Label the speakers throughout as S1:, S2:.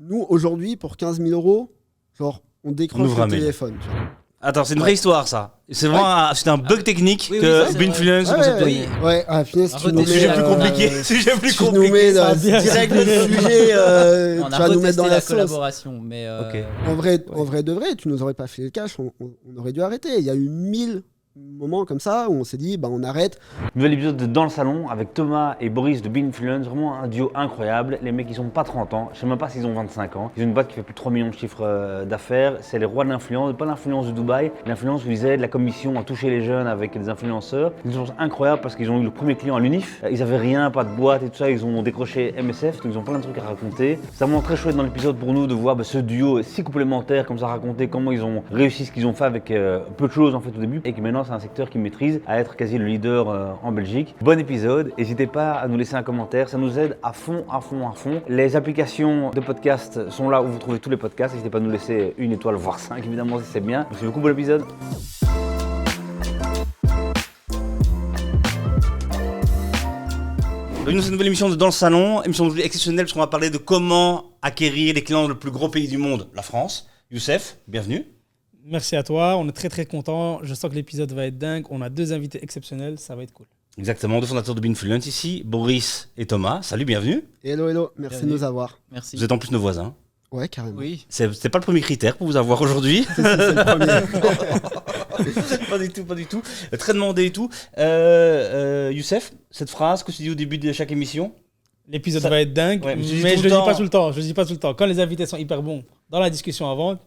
S1: nous, aujourd'hui, pour 15 000 €, genre, on décroche le téléphone. Tu vois.
S2: Attends, c'est une vraie histoire, ça. C'est vraiment c'est un bug technique que Binfluence nous a donné.
S1: Finesse, tu nous mets...
S2: Sujet plus compliqué. Sujet plus compliqué.
S1: Tu nous mets direct le sujet, tu vas nous mettre dans la
S3: collaboration. Mais
S1: en vrai de vrai, tu nous aurais pas fait le cash, on aurait dû arrêter. Il y a eu 1000 moments comme ça où on s'est dit on arrête.
S4: Nouvel épisode de Dans le Salon avec Thomas et Boris de Binfluence, vraiment un duo incroyable. Les mecs ils ont pas 30 ans, je sais même pas s'ils ont 25 ans. Ils ont une boîte qui fait plus de 3 millions de chiffres d'affaires. C'est les rois de l'influence, pas l'influence de Dubaï, l'influence où ils aident la commission à toucher les jeunes avec des influenceurs. Ils sont incroyables parce qu'ils ont eu le premier client à l'UNIF. Ils avaient rien, pas de boîte et tout ça, ils ont décroché MSF, donc ils ont plein de trucs à raconter. C'est vraiment très chouette dans l'épisode pour nous de voir ce duo si complémentaire, comme ça raconter comment ils ont réussi ce qu'ils ont fait avec peu de choses en fait au début et que maintenant c'est un secteur qu'ils maîtrisent, à être quasi le leader en Belgique. Bon épisode, n'hésitez pas à nous laisser un commentaire, ça nous aide à fond. Les applications de podcast sont là où vous trouvez tous les podcasts, n'hésitez pas à nous laisser 1 étoile, voire 5 évidemment si c'est bien. Merci beaucoup, bon épisode.
S2: Bienvenue dans cette nouvelle émission de Dans le Salon, émission exceptionnelle parce qu'on va parler de comment acquérir les clients dans le plus gros pays du monde, la France. Youssef, bienvenue.
S5: Merci à toi, on est très très contents. Je sens que l'épisode va être dingue. On a 2 invités exceptionnels, ça va être cool.
S2: Exactement, 2 fondateurs de Binfluence ici, Boris et Thomas. Salut, bienvenue.
S1: Hello, merci de nous avoir.
S3: Merci.
S2: Vous êtes en plus nos voisins.
S1: Ouais, carrément.
S3: Oui.
S2: C'est pas le premier critère pour vous avoir aujourd'hui.
S1: C'est le premier.
S2: Pas du tout. Très demandé et tout. Youssef, cette phrase que tu dis au début de chaque émission.
S5: L'épisode va être dingue,
S2: ouais,
S5: mais je le dis pas tout le temps. Je le dis pas tout le temps. Quand les invités sont hyper bons dans la discussion avant,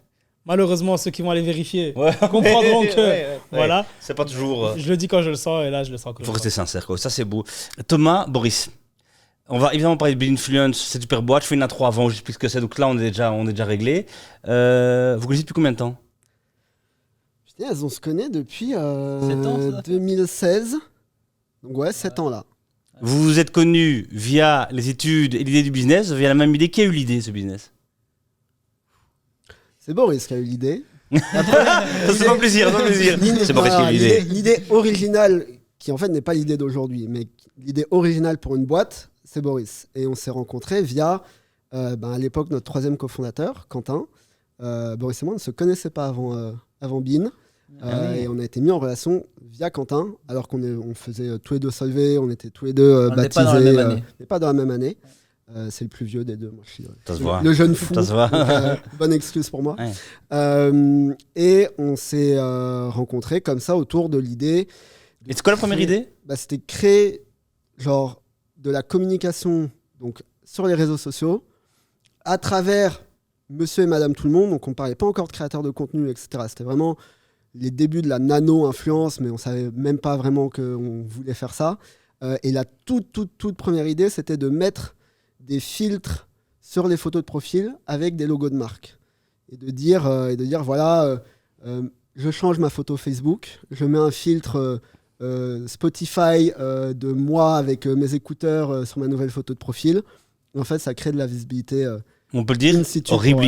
S5: malheureusement, ceux qui vont aller vérifier comprendront que voilà.
S2: C'est pas toujours.
S5: Je le dis quand je le sens et là je le sens.
S2: Il faut rester sincère, quoi. Ça c'est beau. Thomas, Boris. On va évidemment parler de Binfluence, cette super boîte. Je fais une intro avant, j'explique ce que c'est. Donc là, on est déjà réglé. Vous connaissez depuis combien de temps?
S1: On se connaît depuis
S3: 7 ans,
S1: 2016. Donc ouais, 7 ans là.
S2: Vous vous êtes connus via les études et l'idée du business, via la même idée. Qui a eu l'idée, ce business?
S1: C'est Boris qui a eu l'idée.
S2: Ça fait pas plaisir. C'est Boris qui a eu l'idée.
S1: L'idée originale, qui en fait n'est pas l'idée d'aujourd'hui, mais l'idée originale pour une boîte, c'est Boris. Et on s'est rencontrés via, à l'époque, notre 3e cofondateur, Quentin. Boris et moi, on ne se connaissait pas avant Bin. Et on a été mis en relation via Quentin, alors qu'on faisait tous les deux Solvay, on était tous les deux baptisés, mais pas dans la même année. C'est le plus vieux des deux. Moi, je suis le jeune fou.
S2: Ça se voit.
S1: Donc, bonne excuse pour moi. Ouais. Et on s'est rencontrés comme ça autour de l'idée.
S2: Et c'est quoi la première idée?
S1: C'était créer genre de la communication donc sur les réseaux sociaux à travers Monsieur et Madame Tout le Monde. Donc on parlait pas encore de créateurs de contenu, etc. C'était vraiment les débuts de la nano-influence, mais on savait même pas vraiment qu'on voulait faire ça. Et la toute première idée, c'était de mettre des filtres sur les photos de profil avec des logos de marque. Et de dire voilà, je change ma photo Facebook, je mets un filtre Spotify de moi avec mes écouteurs sur ma nouvelle photo de profil. Et en fait, ça crée de la visibilité.
S2: On peut le dire, horrible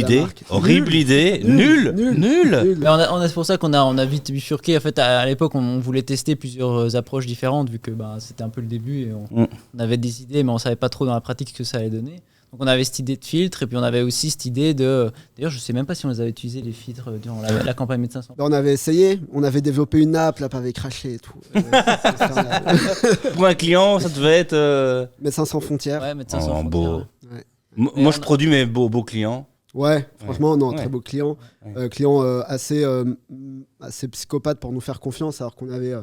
S2: idée, nul.
S3: Mais c'est pour ça qu'on a vite bifurqué. En fait, à l'époque, on voulait tester plusieurs approches différentes, vu que c'était un peu le début et on avait des idées, mais on savait pas trop dans la pratique ce que ça allait donner. Donc on avait cette idée de filtre, et puis on avait aussi cette idée de... D'ailleurs, je sais même pas si on les avait utilisés, les filtres, durant la campagne Médecins Sans Frontières.
S1: On avait essayé, on avait développé une app, l'app avait craché et tout.
S2: Pour un client, ça devait être...
S1: Médecins Sans Frontières.
S3: Ouais, Médecins Sans Frontières.
S1: Ouais.
S2: Moi, je produis mes beaux clients.
S1: Ouais, franchement, très beau client. Client assez psychopathe pour nous faire confiance, alors qu'on avait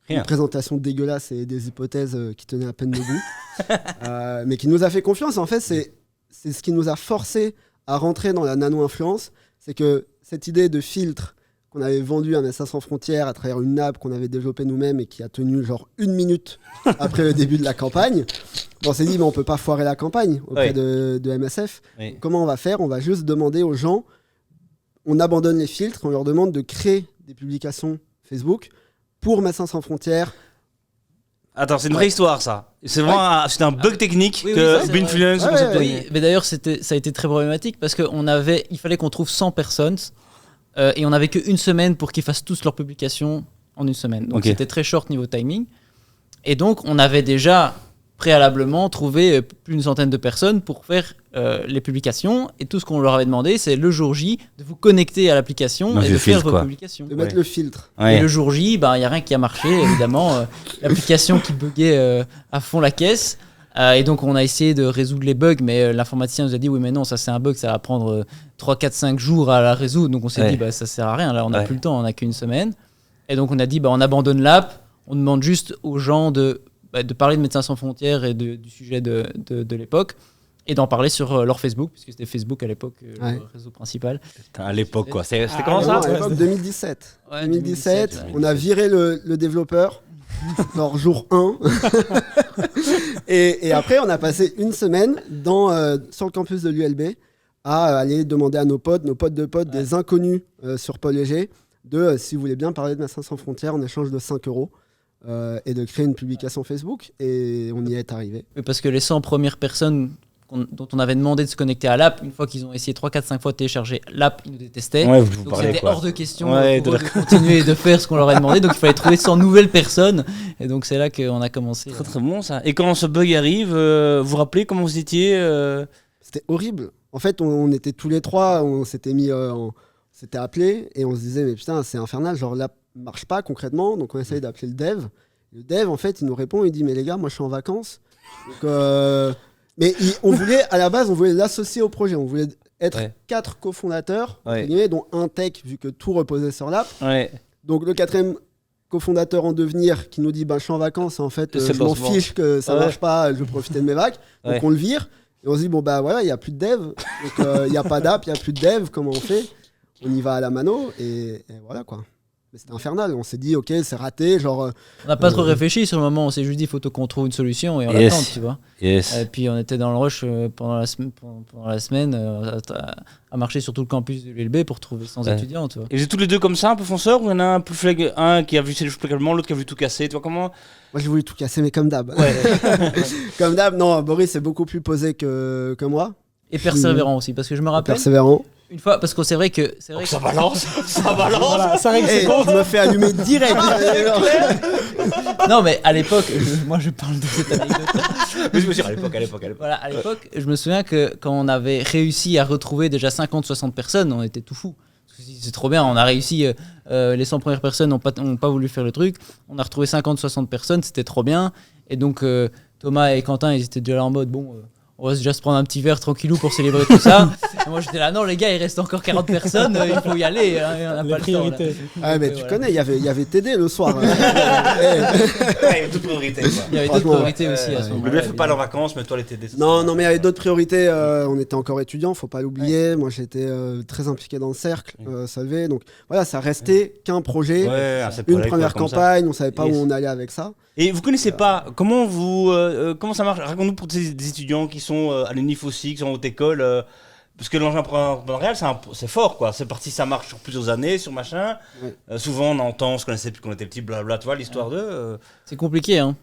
S1: une présentation dégueulasse et des hypothèses qui tenaient à peine debout. Mais qui nous a fait confiance. En fait, c'est ce qui nous a forcé à rentrer dans la nano-influence. C'est que cette idée de filtre qu'on avait vendu à Médecins Sans Frontières à travers une app qu'on avait développée nous-mêmes et qui a tenu genre 1 minute après le début de la campagne, on s'est dit mais on peut pas foirer la campagne auprès de MSF. Comment on va faire? On va juste demander aux gens, on abandonne les filtres, on leur demande de créer des publications Facebook pour Médecins Sans Frontières.
S2: Attends, c'est une vraie histoire, ça. C'est vraiment c'était un bug technique que Binfluence nous a donné.
S3: Mais d'ailleurs, ça a été très problématique parce il fallait qu'on trouve 100 personnes et on n'avait qu'1 semaine pour qu'ils fassent tous leurs publications en 1 semaine. Donc c'était très short niveau timing. Et donc, on avait déjà préalablement trouvé plus d'une centaine de personnes pour faire les publications. Et tout ce qu'on leur avait demandé, c'est le jour J de vous connecter à l'application et de faire vos publications.
S1: De mettre le filtre.
S3: Et le jour J, il n'y a rien qui a marché, évidemment. L'application qui buguait à fond la caisse. Et donc, on a essayé de résoudre les bugs, mais l'informaticien nous a dit oui, mais non, ça c'est un bug, ça va prendre 3, 4, 5 jours à la résoudre. Donc, on s'est dit ça sert à rien. Là, on n'a plus le temps, on n'a qu'une semaine. Et donc, on a dit on abandonne l'app, on demande juste aux gens de parler de Médecins Sans Frontières et du sujet de l'époque et d'en parler sur leur Facebook, puisque c'était Facebook à l'époque, le réseau principal.
S2: À l'époque, quoi. C'était comment ça?
S1: À l'époque, 2017. 2017, on a viré le développeur. Genre jour 1. et après, on a passé une semaine sur le campus de l'ULB à aller demander à nos potes de potes, des inconnus sur Paul Léger, si vous voulez bien parler de Médecins Sans Frontières en échange de 5 €. Et de créer une publication Facebook, et on y est arrivé.
S3: Parce que les 100 premières personnes dont on avait demandé de se connecter à l'app, une fois qu'ils ont essayé 3, 4, 5 fois de télécharger l'app, ils nous détestaient. Donc c'était hors de question de continuer de faire ce qu'on leur a demandé, donc il fallait trouver 100 nouvelles personnes, et donc c'est là qu'on a commencé.
S2: Très très bon ça. Et quand ce bug arrive, vous vous rappelez comment vous étiez
S1: C'était horrible. En fait, on était tous les trois, on s'était mis, s'était appelés, et on se disait, mais putain, c'est infernal, genre l'app marche pas concrètement, donc on essaye d'appeler le dev. Le dev, en fait, il nous répond, il dit, mais les gars, moi je suis en vacances. Donc, mais à la base, on voulait l'associer au projet. On voulait être 4 cofondateurs, dont un tech, vu que tout reposait sur l'app. Donc le 4e cofondateur en devenir qui nous dit, je suis en vacances, en fait, je m'en fiche que ça marche pas, je veux profiter de mes vagues. Donc on le vire. Et on se dit, voilà, il n'y a plus de dev. Donc il n'y a pas d'app, il n'y a plus de dev, comment on fait? On y va à la mano, et voilà quoi. C'était infernal, on s'est dit ok, c'est raté, genre
S3: on n'a pas trop réfléchi sur le moment, on s'est juste dit faut qu'on trouve une solution et on l'attend, tu vois. Et puis on était dans le rush pendant la semaine à marcher sur tout le campus de l'ULB pour trouver 100 étudiants, tu vois.
S2: Et vous êtes tous les deux comme ça, un peu fonceurs, ou il y en a un peu flag, un qui a vu ses choses calmement, l'autre qui a vu tout casser, tu vois comment?
S1: Moi j'ai voulu tout casser, mais comme d'hab. Comme d'hab, non, Boris est beaucoup plus posé que moi.
S3: Et persévérant aussi, parce que je me rappelle.
S1: Persévérant.
S3: Une fois, parce que c'est vrai que.
S2: Ça balance. Voilà,
S5: ça règle
S1: je me fais allumer direct.
S3: Non, mais à l'époque, moi je parle de cette anecdote.
S2: Mais je me suis à l'époque.
S3: Voilà, à l'époque, je me souviens que quand on avait réussi à retrouver déjà 50-60 personnes, on était tout fou. C'est trop bien, on a réussi. Les 100 premières personnes n'ont pas voulu faire le truc. On a retrouvé 50-60 personnes, c'était trop bien. Et donc, Thomas et Quentin, ils étaient déjà là en mode on va déjà se prendre un petit verre tranquillou pour célébrer tout ça. Et moi j'étais là, non les gars, il reste encore 40 personnes, il faut y aller, on n'a pas le temps.
S1: Ah mais tu connais, il y avait TD le soir.
S2: Il y avait d'autres priorités.
S3: Il y avait d'autres priorités aussi à ce moment-là.
S2: Le fait pas leurs vacances, mais toi les TD.
S1: Non, mais il y avait d'autres priorités. On était encore étudiants, faut pas l'oublier. Moi j'étais très impliqué dans le cercle, Salvé. Donc voilà, ça restait qu'un projet, une première campagne, on savait pas où on allait avec ça.
S2: Et vous connaissez pas, comment ça marche? Raconte-nous pour des étudiants qui sont à l'UNIF aussi, qui sont en haute école, parce que l'entrepreneuriat c'est fort quoi, c'est parti, ça marche sur plusieurs années, sur machin. Souvent on entend, on se connaissait depuis qu'on était petit, blablabla, tu vois l'histoire de.
S3: C'est compliqué, hein.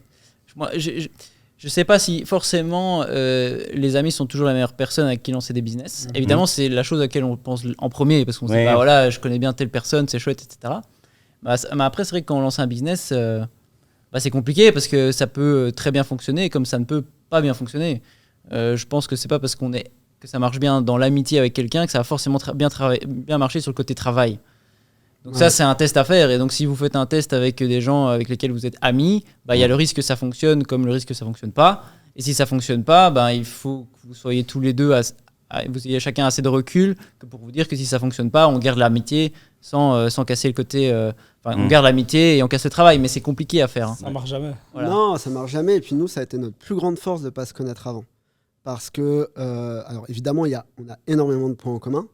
S3: Moi, je sais pas si forcément les amis sont toujours la meilleure personne avec qui lancer des business. Évidemment, c'est la chose à laquelle on pense en premier, parce qu'on se dit voilà, je connais bien telle personne, c'est chouette, etc. Mais après, c'est vrai que quand on lance un business. C'est compliqué parce que ça peut très bien fonctionner comme ça ne peut pas bien fonctionner. Je pense que c'est pas parce que ça marche bien dans l'amitié avec quelqu'un que ça va forcément bien marcher sur le côté travail. Donc ça, c'est un test à faire. Et donc si vous faites un test avec des gens avec lesquels vous êtes amis, il y a le risque que ça fonctionne comme le risque que ça fonctionne pas. Et si ça fonctionne pas, il faut que vous soyez tous les deux, vous ayez chacun assez de recul pour vous dire que si ça fonctionne pas, on garde l'amitié sans casser le côté... on garde l'amitié et on casse le travail, mais c'est compliqué à faire.
S5: Ça marche jamais.
S1: Voilà. Non, ça marche jamais. Et puis nous, ça a été notre plus grande force de ne pas se connaître avant. Parce que, alors évidemment, on a énormément de points en commun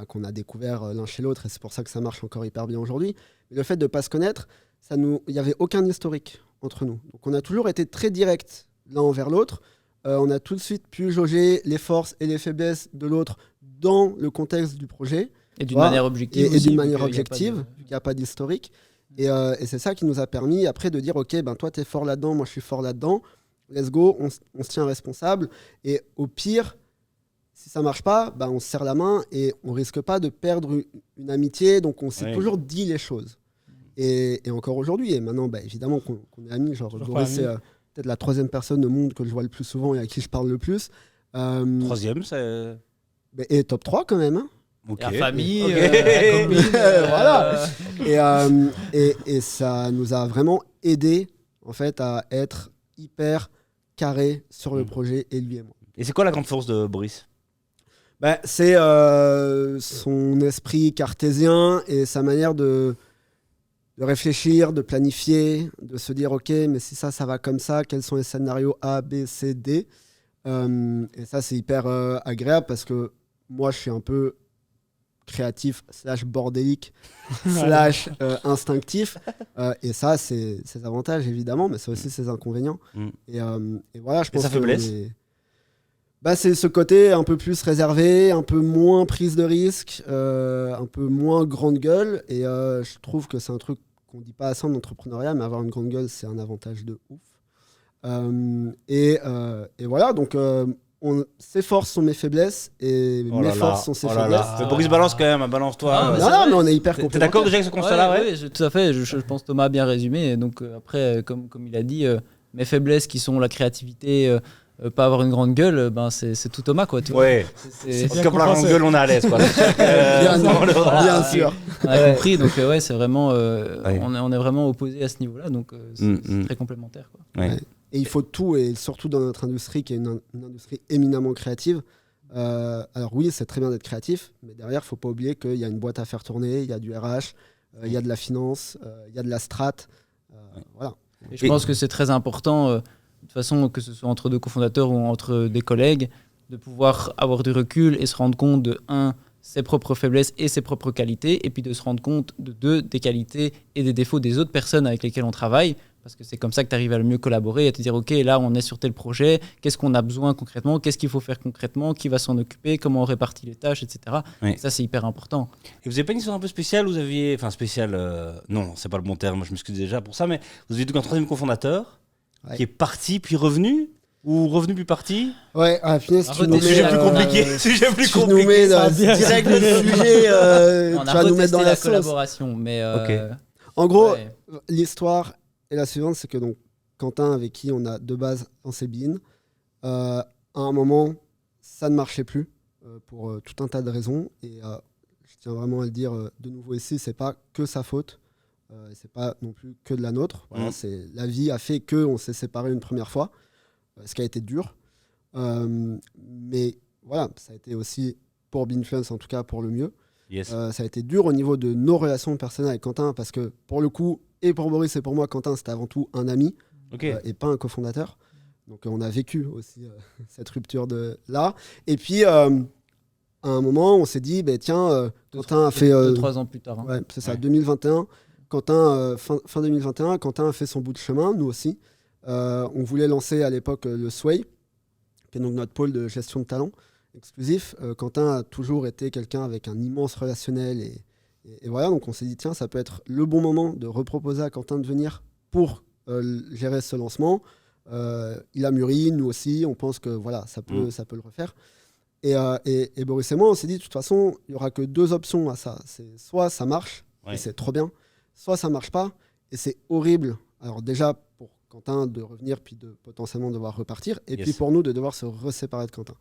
S1: qu'on a découvert l'un chez l'autre, et c'est pour ça que ça marche encore hyper bien aujourd'hui. Mais le fait de ne pas se connaître, il n'y avait aucun historique entre nous. Donc on a toujours été très directs l'un envers l'autre. On a tout de suite pu jauger les forces et les faiblesses de l'autre dans le contexte du projet.
S3: Et d'une manière objective.
S1: Et d'une manière objective, vu qu'il n'y a pas d'historique. Et c'est ça qui nous a permis après de dire, ok, toi tu es fort là-dedans, moi je suis fort là-dedans, let's go, on se tient responsable. Et au pire, si ça ne marche pas, on se serre la main et on ne risque pas de perdre une amitié. Donc on s'est toujours dit les choses. Et encore aujourd'hui, et maintenant évidemment qu'on est amis, genre Boris peut-être la troisième personne au monde que je vois le plus souvent et à qui je parle le plus.
S2: Troisième, c'est...
S1: Et top 3 quand même. Hein.
S2: Okay.
S3: La famille,
S2: Okay.
S3: la copine,
S1: voilà. Et ça nous a vraiment aidé en fait à être hyper carré sur le projet, et lui et moi.
S2: Et c'est quoi la grande force de Boris ?
S1: C'est son esprit cartésien et sa manière de réfléchir, de planifier, de se dire ok, mais si ça va comme ça, quels sont les scénarios A, B, C, D. Et ça c'est hyper agréable parce que moi je suis un peu créatif / bordélique / instinctif, et ça c'est ses avantages évidemment, mais c'est aussi ses inconvénients. Et voilà, je pense
S2: sa faiblesse
S1: c'est ce côté un peu plus réservé, un peu moins prise de risque, un peu moins grande gueule, et je trouve que c'est un truc qu'on dit pas assez en entrepreneuriat, mais avoir une grande gueule c'est un avantage de ouf. Et voilà, donc ses forces sont mes faiblesses et mes forces sont ses faiblesses.
S2: Mais Boris, balance quand même, balance-toi.
S1: Non, mais on est hyper complémentaires.
S2: T'es d'accord déjà avec ce constat-là?
S3: Oui, tout à fait. Je pense que Thomas a bien résumé. Et donc après, comme il a dit, mes faiblesses qui sont la créativité, pas avoir une grande gueule, c'est tout Thomas, quoi.
S2: Ouais. Comme la grande gueule, on est à l'aise, quoi.
S1: Bien sûr.
S3: On a compris. Donc c'est vraiment, on est vraiment opposés à ce niveau-là. Donc c'est très complémentaire, quoi.
S2: Ouais.
S1: Et il faut tout, et surtout dans notre industrie qui est une industrie éminemment créative. Alors oui, c'est très bien d'être créatif, mais derrière, il ne faut pas oublier qu'il y a une boîte à faire tourner, il y a du RH, il y a de la finance, il y a de la strat. Voilà.
S3: Et je pense que c'est très important, de toute façon, que ce soit entre deux cofondateurs ou entre des collègues, de pouvoir avoir du recul et se rendre compte de, ses propres faiblesses et ses propres qualités, et puis de se rendre compte de, deux, des qualités et des défauts des autres personnes avec lesquelles on travaille, parce que c'est comme ça que tu arrives à le mieux collaborer et à te dire, OK, là, on est sur tel projet, qu'est-ce qu'on a besoin concrètement, qu'est-ce qu'il faut faire concrètement, qui va s'en occuper, comment on répartit les tâches, etc. Oui. Et ça, c'est hyper important.
S2: Et vous n'avez pas une histoire un peu spéciale, vous aviez... Enfin, spéciale, non, c'est pas le bon terme, je m'excuse déjà pour ça, mais vous aviez donc un troisième cofondateur qui est parti puis revenu, ou revenu puis parti?
S1: Ouais, finesse,
S2: sujet plus compliqué. Sujet plus compliqué.
S1: Tu nous mets direct le sujet,
S3: tu vas nous mettre dans la collaboration. Mais
S1: en gros, l'histoire est la suivante, c'est que donc Quentin, avec qui on a de base en Cébine, à un moment, ça ne marchait plus pour tout un tas de raisons. Et je tiens vraiment à le dire de nouveau ici, c'est pas que sa faute. C'est pas non plus que de la nôtre. Voilà, la vie a fait qu'on s'est séparés une première fois. Ce qui a été dur. Mais voilà, ça a été aussi pour Binfluence, en tout cas pour le mieux.
S2: Yes.
S1: Ça a été dur au niveau de nos relations personnelles avec Quentin, parce que pour le coup, et pour Boris et pour moi, Quentin, c'était avant tout un ami et pas un cofondateur. Donc on a vécu aussi cette rupture de là. Et puis, à un moment, on s'est dit, tiens, Quentin a fait...
S3: 2-3 ans plus tard. Hein.
S1: Ouais, c'est ça, 2021. Quentin, fin 2021, Quentin a fait son bout de chemin, nous aussi. On voulait lancer à l'époque le Sway, qui est donc notre pôle de gestion de talent exclusif. Quentin a toujours été quelqu'un avec un immense relationnel et voilà, donc on s'est dit tiens, ça peut être le bon moment de reproposer à Quentin de venir pour gérer ce lancement. Il a mûri, nous aussi, on pense que voilà, ça peut le refaire. Et Boris et moi, on s'est dit de toute façon, il n'y aura que deux options à ça. C'est soit ça marche, et c'est trop bien, soit ça ne marche pas, et c'est horrible. Alors déjà, pour Quentin de revenir, puis de potentiellement devoir repartir, et puis pour nous de devoir se reséparer de Quentin.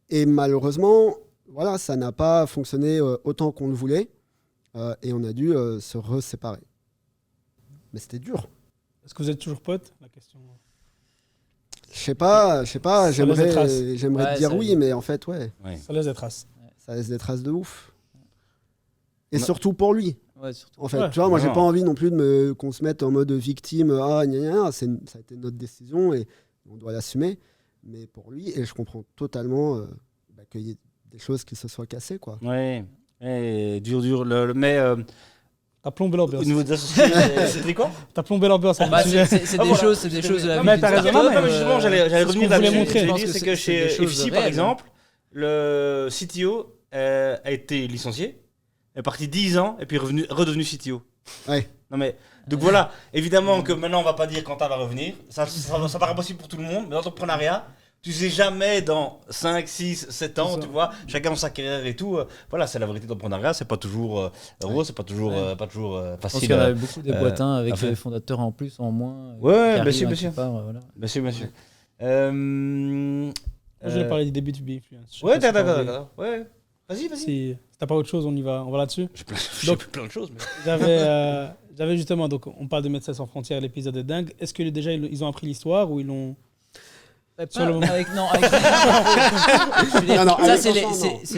S1: Et malheureusement, voilà, ça n'a pas fonctionné autant qu'on le voulait, et on a dû se reséparer. Mais c'était dur.
S5: Est-ce que vous êtes toujours potes? La question.
S1: Je sais pas, j'aimerais te dire oui, mais en fait, ouais.
S5: Ça laisse des traces.
S1: Ça laisse des traces de ouf. Et surtout pour lui.
S3: Ouais, surtout.
S1: En fait, tu vois, moi, j'ai pas envie non plus qu'on se mette en mode victime. Ça a été notre décision et on doit l'assumer. Mais pour lui, et je comprends totalement qu'il y ait des choses qui se soient cassées, quoi.
S2: Ouais, dur. Mais
S5: t'as plombé l'ambiance.
S2: Au niveau des associés, c'était quoi?
S5: T'as plombé l'ambiance.
S3: C'est des choses de la vie.
S2: Mais t'as raison. Non, mais justement, j'allais revenir là-dessus. C'est que chez FC, par exemple, le CTO a été licencié. Est parti 10 ans et puis redevenu CTO.
S1: Ouais.
S2: Non mais donc voilà, évidemment que maintenant on va pas dire Quentin va revenir, ça paraît possible pour tout le monde, mais dans l'entrepreneuriat, Tu sais jamais dans 5, 6, 7 ans, tu vois, chacun dans sa carrière et tout. Voilà, c'est la vérité d'entrepreneuriat, c'est pas toujours heureux, c'est pas toujours facile.
S3: Je pense qu'il y en avait beaucoup des boîtins avec des fondateurs en plus, en moins.
S2: Ouais, bien sûr. Bien sûr.
S5: Je vais parler du début de Binfluence.
S2: Ouais, d'accord. Ouais. Vas-y.
S5: Si t'as pas autre chose, on va là-dessus.
S2: J'ai plein de choses. Mais...
S5: J'avais justement, donc on parle de Médecins sans frontières, l'épisode est dingue. Est-ce que déjà ils ont appris l'histoire ou ils l'ont...
S3: C'est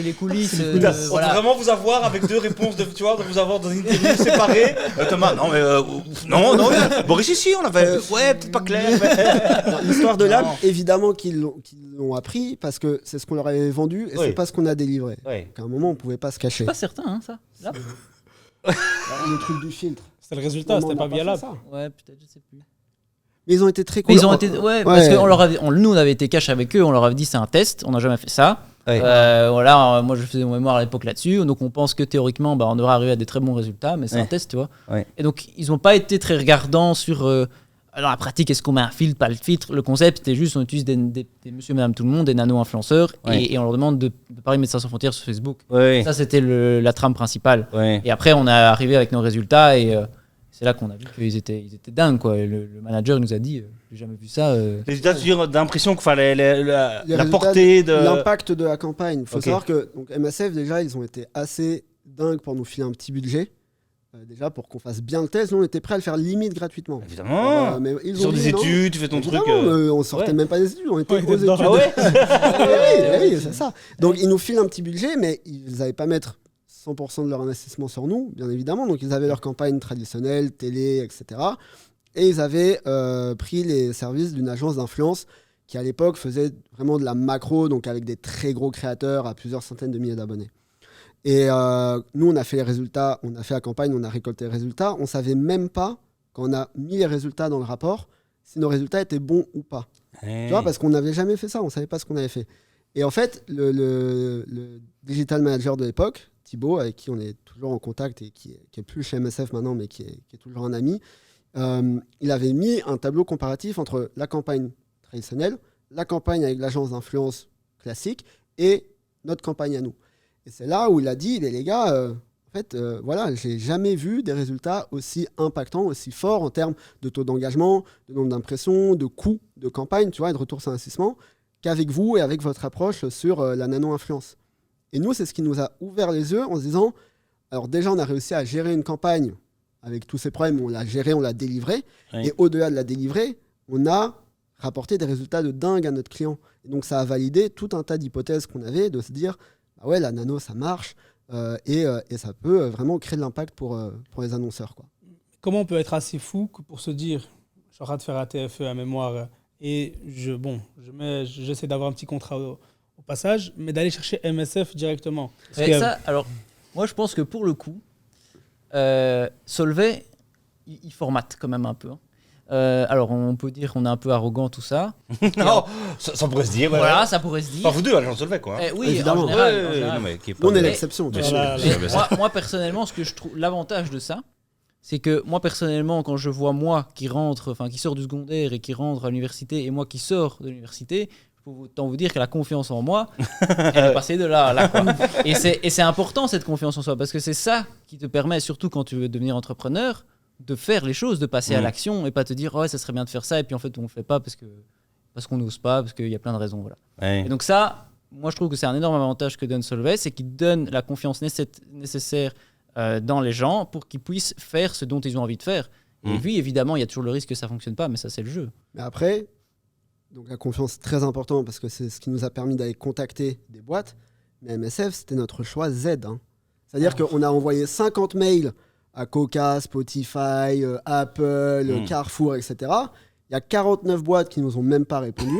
S3: les coulisses.
S2: On peut vraiment vous avoir avec 2 réponses, de vous avoir dans une interview séparée. Thomas, non, Boris, ici, on avait, peut-être pas clair.
S1: L'histoire de l'âme, évidemment qu'ils l'ont appris parce que c'est ce qu'on leur avait vendu et c'est pas ce qu'on a délivré. Donc à un moment, on pouvait pas se cacher.
S3: C'est pas certain, ça. Là.
S1: Le truc du filtre.
S5: C'était le résultat, c'était pas via là.
S3: Ouais, peut-être, je sais plus.
S1: Mais ils ont été très cool.
S3: Parce que nous on avait été cash avec eux, on leur avait dit c'est un test, on n'a jamais fait ça. Moi je faisais mon mémoire à l'époque là-dessus, donc on pense que théoriquement on devrait arriver à des très bons résultats, mais c'est un test, tu vois. Et donc ils n'ont pas été très regardants sur dans la pratique, est-ce qu'on met un filtre, pas le filtre. Le concept c'était juste on utilise des monsieur, madame, tout le monde, des nano-influenceurs, et on leur demande de parler Médecins sans frontières sur Facebook. Ça c'était la trame principale. Et après on est arrivé avec nos résultats et c'est là qu'on a vu qu'ils étaient dingues, quoi. Le manager nous a dit j'ai jamais vu ça.
S2: Les résultats, tu as l'impression qu'il fallait la portée de
S1: l'impact de la campagne. Il faut savoir que donc, MSF déjà ils ont été assez dingues pour nous filer un petit budget. Déjà pour qu'on fasse bien le test, nous on était prêts à le faire limite gratuitement.
S2: Évidemment.
S1: Mais ils
S2: sur
S1: ont
S2: des études, tu fais ton truc.
S1: On sortait même pas des études, on était aux études. Oui, c'est ça. Donc ils nous filent un petit budget, mais ils n'avaient pas mettre 100% de leur investissement sur nous, bien évidemment. Donc, ils avaient leur campagne traditionnelle, télé, etc. Et ils avaient pris les services d'une agence d'influence qui, à l'époque, faisait vraiment de la macro, donc avec des très gros créateurs à plusieurs centaines de milliers d'abonnés. Et nous, on a fait les résultats, on a fait la campagne, on a récolté les résultats. On ne savait même pas, quand on a mis les résultats dans le rapport, si nos résultats étaient bons ou pas. Tu vois, parce qu'on n'avait jamais fait ça, on ne savait pas ce qu'on avait fait. Et en fait, le digital manager de l'époque, Thibaut, avec qui on est toujours en contact et qui est plus chez MSF maintenant, mais qui est toujours un ami, il avait mis un tableau comparatif entre la campagne traditionnelle, la campagne avec l'agence d'influence classique et notre campagne à nous. Et c'est là où il a dit, les gars, en fait, j'ai jamais vu des résultats aussi impactants, aussi forts en termes de taux d'engagement, de nombre d'impressions, de coûts de campagne, tu vois, et de retour sur investissement, qu'avec vous et avec votre approche sur la nano-influence. Et nous, c'est ce qui nous a ouvert les yeux en se disant, alors déjà, on a réussi à gérer une campagne avec tous ces problèmes, on l'a gérée, on l'a délivrée, et au-delà de la délivrer, on a rapporté des résultats de dingue à notre client. Et donc, ça a validé tout un tas d'hypothèses qu'on avait, de se dire, la nano, ça marche, et ça peut vraiment créer de l'impact pour les annonceurs, quoi.
S5: Comment on peut être assez fou que pour se dire, je suis en train de faire un TFE à mémoire, et j'essaie d'avoir un petit contrat au passage, mais d'aller chercher MSF directement.
S3: Alors, moi je pense que pour le coup, Solvay, il formate quand même un peu. Alors on peut dire qu'on est un peu arrogant, tout ça.
S2: Non, ça pourrait se dire.
S3: Voilà, ça pourrait se dire.
S2: Enfin, vous deux, agent Solvay, quoi.
S3: Oui, évidemment. En général.
S1: On est l'exception.
S3: Moi, personnellement, ce que je trouve l'avantage de ça, c'est que moi, personnellement, quand je vois moi qui sort du secondaire et qui rentre à l'université, et moi qui sors de l'université, je peux autant vous dire que la confiance en moi, elle est passée de là à là, quoi. Et c'est important, cette confiance en soi, parce que c'est ça qui te permet, surtout quand tu veux devenir entrepreneur, de faire les choses, de passer à l'action, et pas te dire ça serait bien de faire ça, et puis en fait on le fait pas parce qu'on n'ose pas, parce qu'il y a plein de raisons, voilà. Et donc ça, moi je trouve que c'est un énorme avantage que donne Solvay, c'est qu'il donne la confiance nécessaire dans les gens pour qu'ils puissent faire ce dont ils ont envie de faire. Et oui, évidemment, il y a toujours le risque que ça fonctionne pas, mais ça c'est le jeu.
S1: Mais après, donc la confiance est très importante parce que c'est ce qui nous a permis d'aller contacter des boîtes. Mais MSF, c'était notre choix Z. C'est-à-dire qu'on a envoyé 50 mails à Coca, Spotify, Apple, Carrefour, etc. Il y a 49 boîtes qui nous ont même pas répondu.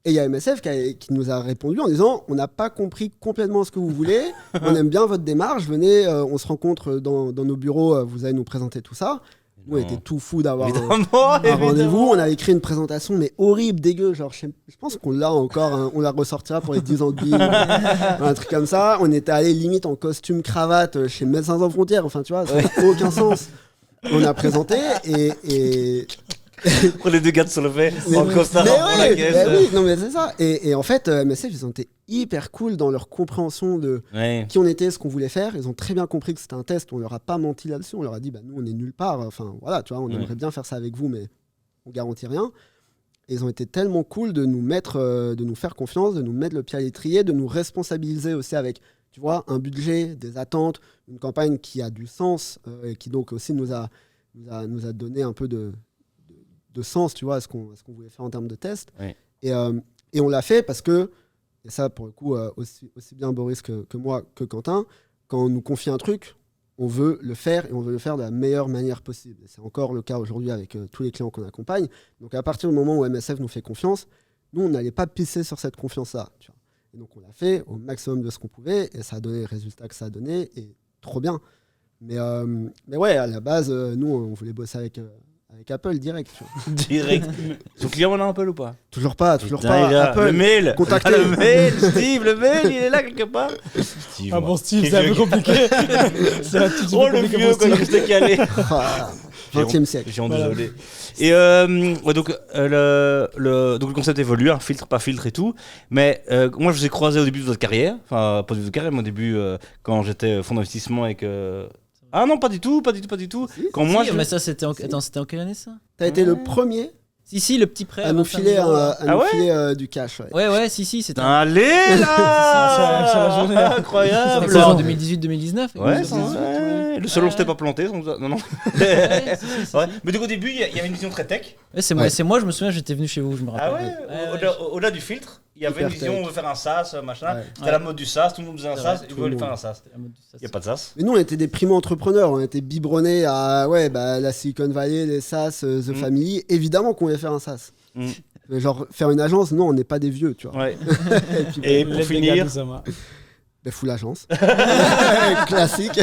S1: Et il y a MSF qui nous a répondu en disant « On n'a pas compris complètement ce que vous voulez, on aime bien votre démarche, venez, on se rencontre dans nos bureaux, vous allez nous présenter tout ça. » Nous, on était tout fous d'avoir un rendez-vous. On avait écrit une présentation, mais horrible, dégueu. Genre, je pense qu'on l'a encore, on la ressortira pour les 10 ans de Bill, un truc comme ça. On était allé limite en costume cravate chez Médecins sans frontières. Enfin, tu vois, ça n'a aucun sens. On a présenté et
S2: Pour les deux gars de Solvay,
S1: Mais
S2: en
S1: oui.
S2: costard
S1: Mais
S2: pour la
S1: ouais,
S2: caisse.
S1: mais oui, non mais c'est ça. Et en fait, MSF, ils ont été hyper cool dans leur compréhension de
S2: Ouais.
S1: qui on était, ce qu'on voulait faire. Ils ont très bien compris que c'était un test. On leur a pas menti là-dessus. On leur a dit, bah, nous, on est nulle part. Enfin, voilà, tu vois, on
S2: Ouais.
S1: aimerait bien faire ça avec vous, mais on garantit rien. Et ils ont été tellement cool de nous mettre, de nous faire confiance, de nous mettre le pied à l'étrier, de nous responsabiliser aussi avec, tu vois, un budget, des attentes, une campagne qui a du sens et qui donc aussi nous a donné un peu de sens, tu vois, à ce qu'on voulait faire en termes de test.
S2: Ouais.
S1: Et on l'a fait parce que, et ça pour le coup, aussi bien Boris que moi, que Quentin, quand on nous confie un truc, on veut le faire et on veut le faire de la meilleure manière possible. Et c'est encore le cas aujourd'hui avec tous les clients qu'on accompagne. Donc à partir du moment où MSF nous fait confiance, nous, on n'allait pas pisser sur cette confiance-là. Tu vois. Et donc on l'a fait au maximum de ce qu'on pouvait et ça a donné les résultats que ça a donné et trop bien. Mais ouais, à la base, nous, on voulait bosser avec Apple direct. Tu vois.
S2: Direct. Son client maintenant Apple ou pas?
S1: Toujours pas.
S2: Putain, les gars,
S1: Apple,
S2: le mail.
S1: contactez.
S2: Ah, le mail, Steve, le mail, il est là quelque part. Steve,
S5: Ah
S2: moi.
S5: bon, Steve,
S2: Quel
S5: c'est un peu
S2: vieux-
S5: compliqué. C'est un petit peu
S2: Oh, le
S5: compliqué
S2: vieux
S5: pour
S2: quand il
S5: Steve.
S2: restait calé.
S1: Ah, 20e siècle.
S2: J'ai honte,
S5: Voilà.
S2: désolé. Et ouais, donc, donc le concept évolue, hein, filtre, pas filtre et tout. Mais moi, je vous ai croisé au début de votre carrière. Enfin, pas du tout de votre carrière, mais au début, quand j'étais fonds d'investissement et que. Ah non, pas du tout. Quand moi,
S3: mais ça, c'était en... Attends, c'était en quelle année ça?
S1: T'as été le premier
S3: Si, le petit prêt.
S1: à nous
S3: 25
S1: filer,
S3: 000 €, là.
S1: à nous
S2: ouais
S1: filer du cash. Ouais.
S3: Ouais, si, c'était
S2: Allez
S5: C'est
S2: là
S5: la journée.
S2: Incroyable.
S3: C'était en 2018-2019.
S2: Ouais,
S3: ça.
S2: ouais. Le seul on s'était pas planté. Non.
S3: Ouais, si.
S2: Ouais. Mais donc au début, il y avait une vision très tech.
S3: Ouais, c'est
S1: Ouais.
S3: moi, je me souviens, j'étais venu chez vous, je me rappelle.
S2: Ah ouais, Au-delà du filtre, il y avait
S1: Hyper
S2: une vision,
S1: tech.
S2: on veut faire un SaaS, machin.
S1: Ouais.
S2: C'était la mode du SaaS, tout le monde faisait un
S3: C'est
S2: SaaS,
S3: vrai,
S2: ils
S1: tout le
S2: voulaient faire
S1: monde.
S2: un SaaS.
S3: C'était la mode du SaaS.
S2: Il n'y a pas de SaaS.
S1: Mais nous, on était des primo-entrepreneurs. On était biberonnés à la Silicon Valley, les SaaS, The Family. Évidemment qu'on voulait faire un SaaS.
S2: Mm.
S1: Mais genre, faire une agence, non, on n'est pas des vieux, tu vois.
S2: Ouais.
S1: Et puis,
S2: Et
S5: Les
S2: pour
S5: gars
S2: finir,
S5: de Zama.
S1: full agence. Classique.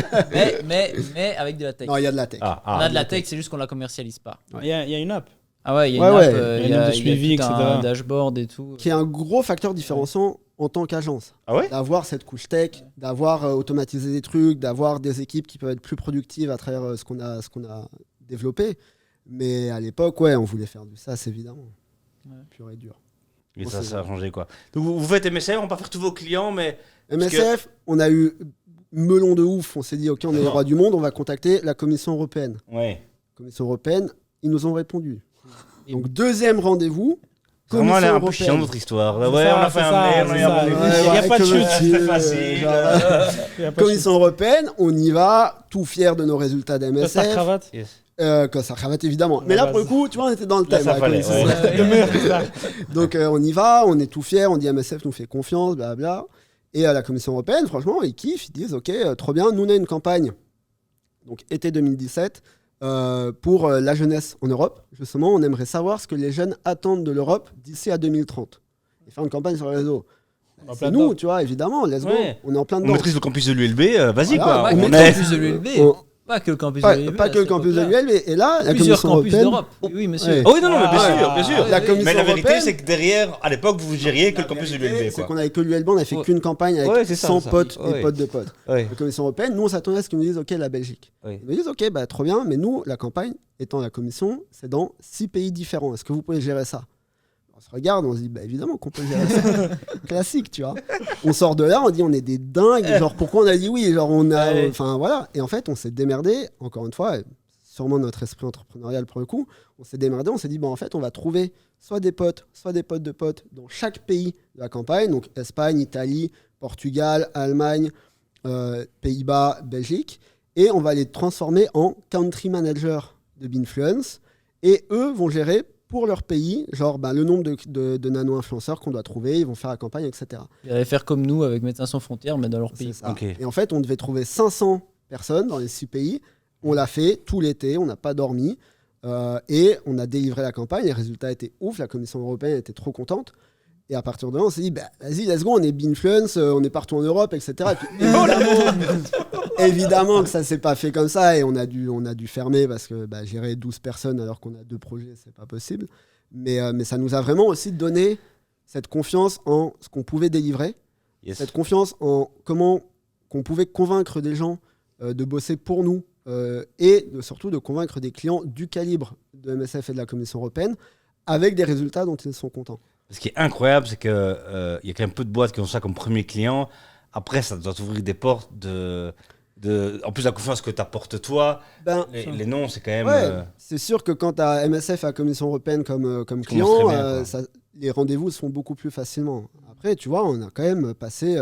S3: Mais avec de la tech.
S1: Non, il y a de la tech.
S2: ah,
S3: On a de la tech, c'est juste qu'on la commercialise pas.
S5: Il y a une app.
S3: Ah ouais, il y a
S1: Ouais,
S3: une
S1: ouais.
S3: app,
S5: Il y a une app de suivi,
S3: tout
S5: etc.
S3: un dashboard et tout.
S1: Qui est un gros facteur différenciant en tant qu'agence.
S2: Ah ouais
S1: D'avoir cette couche tech, d'avoir automatisé des trucs, d'avoir des équipes qui peuvent être plus productives à travers ce qu'on a développé. Mais à l'époque, ouais, on voulait faire du SaaS, évidemment.
S3: Ouais.
S1: Pur et dur.
S2: Et
S1: Bon,
S2: ça,
S1: c'est
S2: ça a changé quoi. Donc vous faites MSF, on va pas faire tous vos clients, mais.
S1: MSF, on a eu melon de ouf. On s'est dit, OK, on est les rois du monde, on va contacter la Commission européenne.
S2: Ouais.
S1: Commission européenne, ils nous ont répondu. Donc, deuxième rendez-vous.
S2: Vraiment, elle est un peu
S1: Commission
S2: chiante votre histoire.
S5: C'est
S2: Ouais,
S5: ça,
S2: on a fait
S5: c'est
S2: un
S5: ça,
S2: mail, on
S5: c'est
S2: a
S5: ça.
S2: envoyé-
S5: Il y a pas de
S1: que
S5: chute.
S1: veux-tu,
S2: C'est facile.
S1: genre,
S5: Il y a pas de
S1: Commission européenne, on y va, tout fier de nos résultats
S5: chute.
S1: d'MSF.
S5: Sa cravate.
S2: Yes.
S1: Costard cravate évidemment. Mais
S5: La
S1: là
S5: base.
S1: pour le coup, tu vois, on était dans le
S2: Là,
S1: thème.
S2: ça
S1: la
S2: fallait,
S1: commission.
S2: ouais.
S5: Le meilleur, c'est ça.
S1: Donc on y va, on est tout fiers, on dit MSF nous fait confiance, blablabla. Et à la Commission européenne, franchement, ils kiffent, ils disent ok, trop bien, nous on a une campagne, donc été 2017, pour la jeunesse en Europe. Justement, on aimerait savoir ce que les jeunes attendent de l'Europe d'ici à 2030. Et faire une campagne sur les réseaux.
S5: En
S1: C'est
S5: plein
S1: nous,
S5: dedans.
S1: tu vois, évidemment, let's go.
S2: Ouais.
S1: On est en plein
S2: On
S1: dedans.
S2: maîtrise le campus de l'ULB, vas-y
S1: Voilà,
S2: quoi.
S3: Pas
S1: on
S3: que
S2: On
S3: le
S2: est.
S3: campus de l'ULB.
S1: On-
S3: Pas que le campus
S1: Pas,
S3: de l'ULB.
S1: pas que le campus de l'ULB. Et là, la
S3: Plusieurs
S1: Commission
S3: campus
S1: européenne.
S3: d'Europe. Oui, monsieur.
S1: Ouais.
S2: Oh oui, non, mais bien
S5: Ah,
S2: sûr, bien sûr.
S1: La Commission
S2: Mais la vérité,
S1: européenne,
S2: c'est que derrière, à l'époque, vous gériez que le campus de l'ULB,
S1: c'est
S2: quoi.
S1: qu'on avait que l'ULB, on avait fait
S2: Ouais.
S1: qu'une campagne avec
S2: Ouais, c'est ça,
S1: 100
S2: c'est ça.
S1: potes
S2: Ouais.
S1: et potes de potes.
S2: Ouais.
S1: La Commission européenne, nous on s'attendait à ce qu'ils nous disent ok la Belgique.
S2: Ouais.
S1: Ils nous disent ok bah trop bien, mais nous la campagne étant la Commission, c'est dans 6 pays différents. Est-ce que vous pouvez gérer ça? On se regarde, on se dit bah évidemment qu'on peut gérer ça. Classique, tu vois. On sort de là, on dit on est des dingues. Genre pourquoi on a dit oui? Genre on a,
S2: Ouais.
S1: enfin voilà. Et en fait on s'est démerdé. Encore une fois, sûrement notre esprit entrepreneurial pour le coup. On s'est démerdé. On s'est dit bon en fait on va trouver soit des potes de potes dans chaque pays de la campagne. Donc Espagne, Italie, Portugal, Allemagne, Pays-Bas, Belgique, et on va les transformer en country manager de Binfluence, et eux vont gérer pour leur pays, genre le nombre de nano-influenceurs qu'on doit trouver, ils vont faire la campagne, etc.
S3: Ils allaient faire comme nous avec Médecins sans frontières, mais dans leur pays.
S1: C'est ça.
S2: Ok.
S1: Et en fait, on devait trouver 500 personnes dans les 6 pays. On l'a fait tout l'été, on n'a pas dormi, et on a délivré la campagne. Les résultats étaient ouf, la Commission européenne était trop contente. Et à partir de là, on s'est dit, bah, vas-y, let's go, on est Binfluence, on est partout en Europe, etc. Et puis, évidemment que ça s'est pas fait comme ça, et on a dû fermer parce que gérer 12 personnes alors qu'on a 2 projets, c'est pas possible. Mais ça nous a vraiment aussi donné cette confiance en ce qu'on pouvait délivrer,
S2: Yes.
S1: cette confiance en comment qu'on pouvait convaincre des gens de bosser pour nous et surtout de convaincre des clients du calibre de MSF et de la Commission européenne avec des résultats dont ils sont contents.
S2: Ce qui est incroyable, c'est qu'il y a quand même peu de boîtes qui ont ça comme premier client. Après, ça doit t'ouvrir des portes en plus, la confiance que t'apportes toi, les noms, c'est quand même...
S1: Ouais, c'est sûr que quand tu as MSF et la Commission européenne comme client, les rendez-vous se font beaucoup plus facilement. Après, tu vois, on a quand même passé...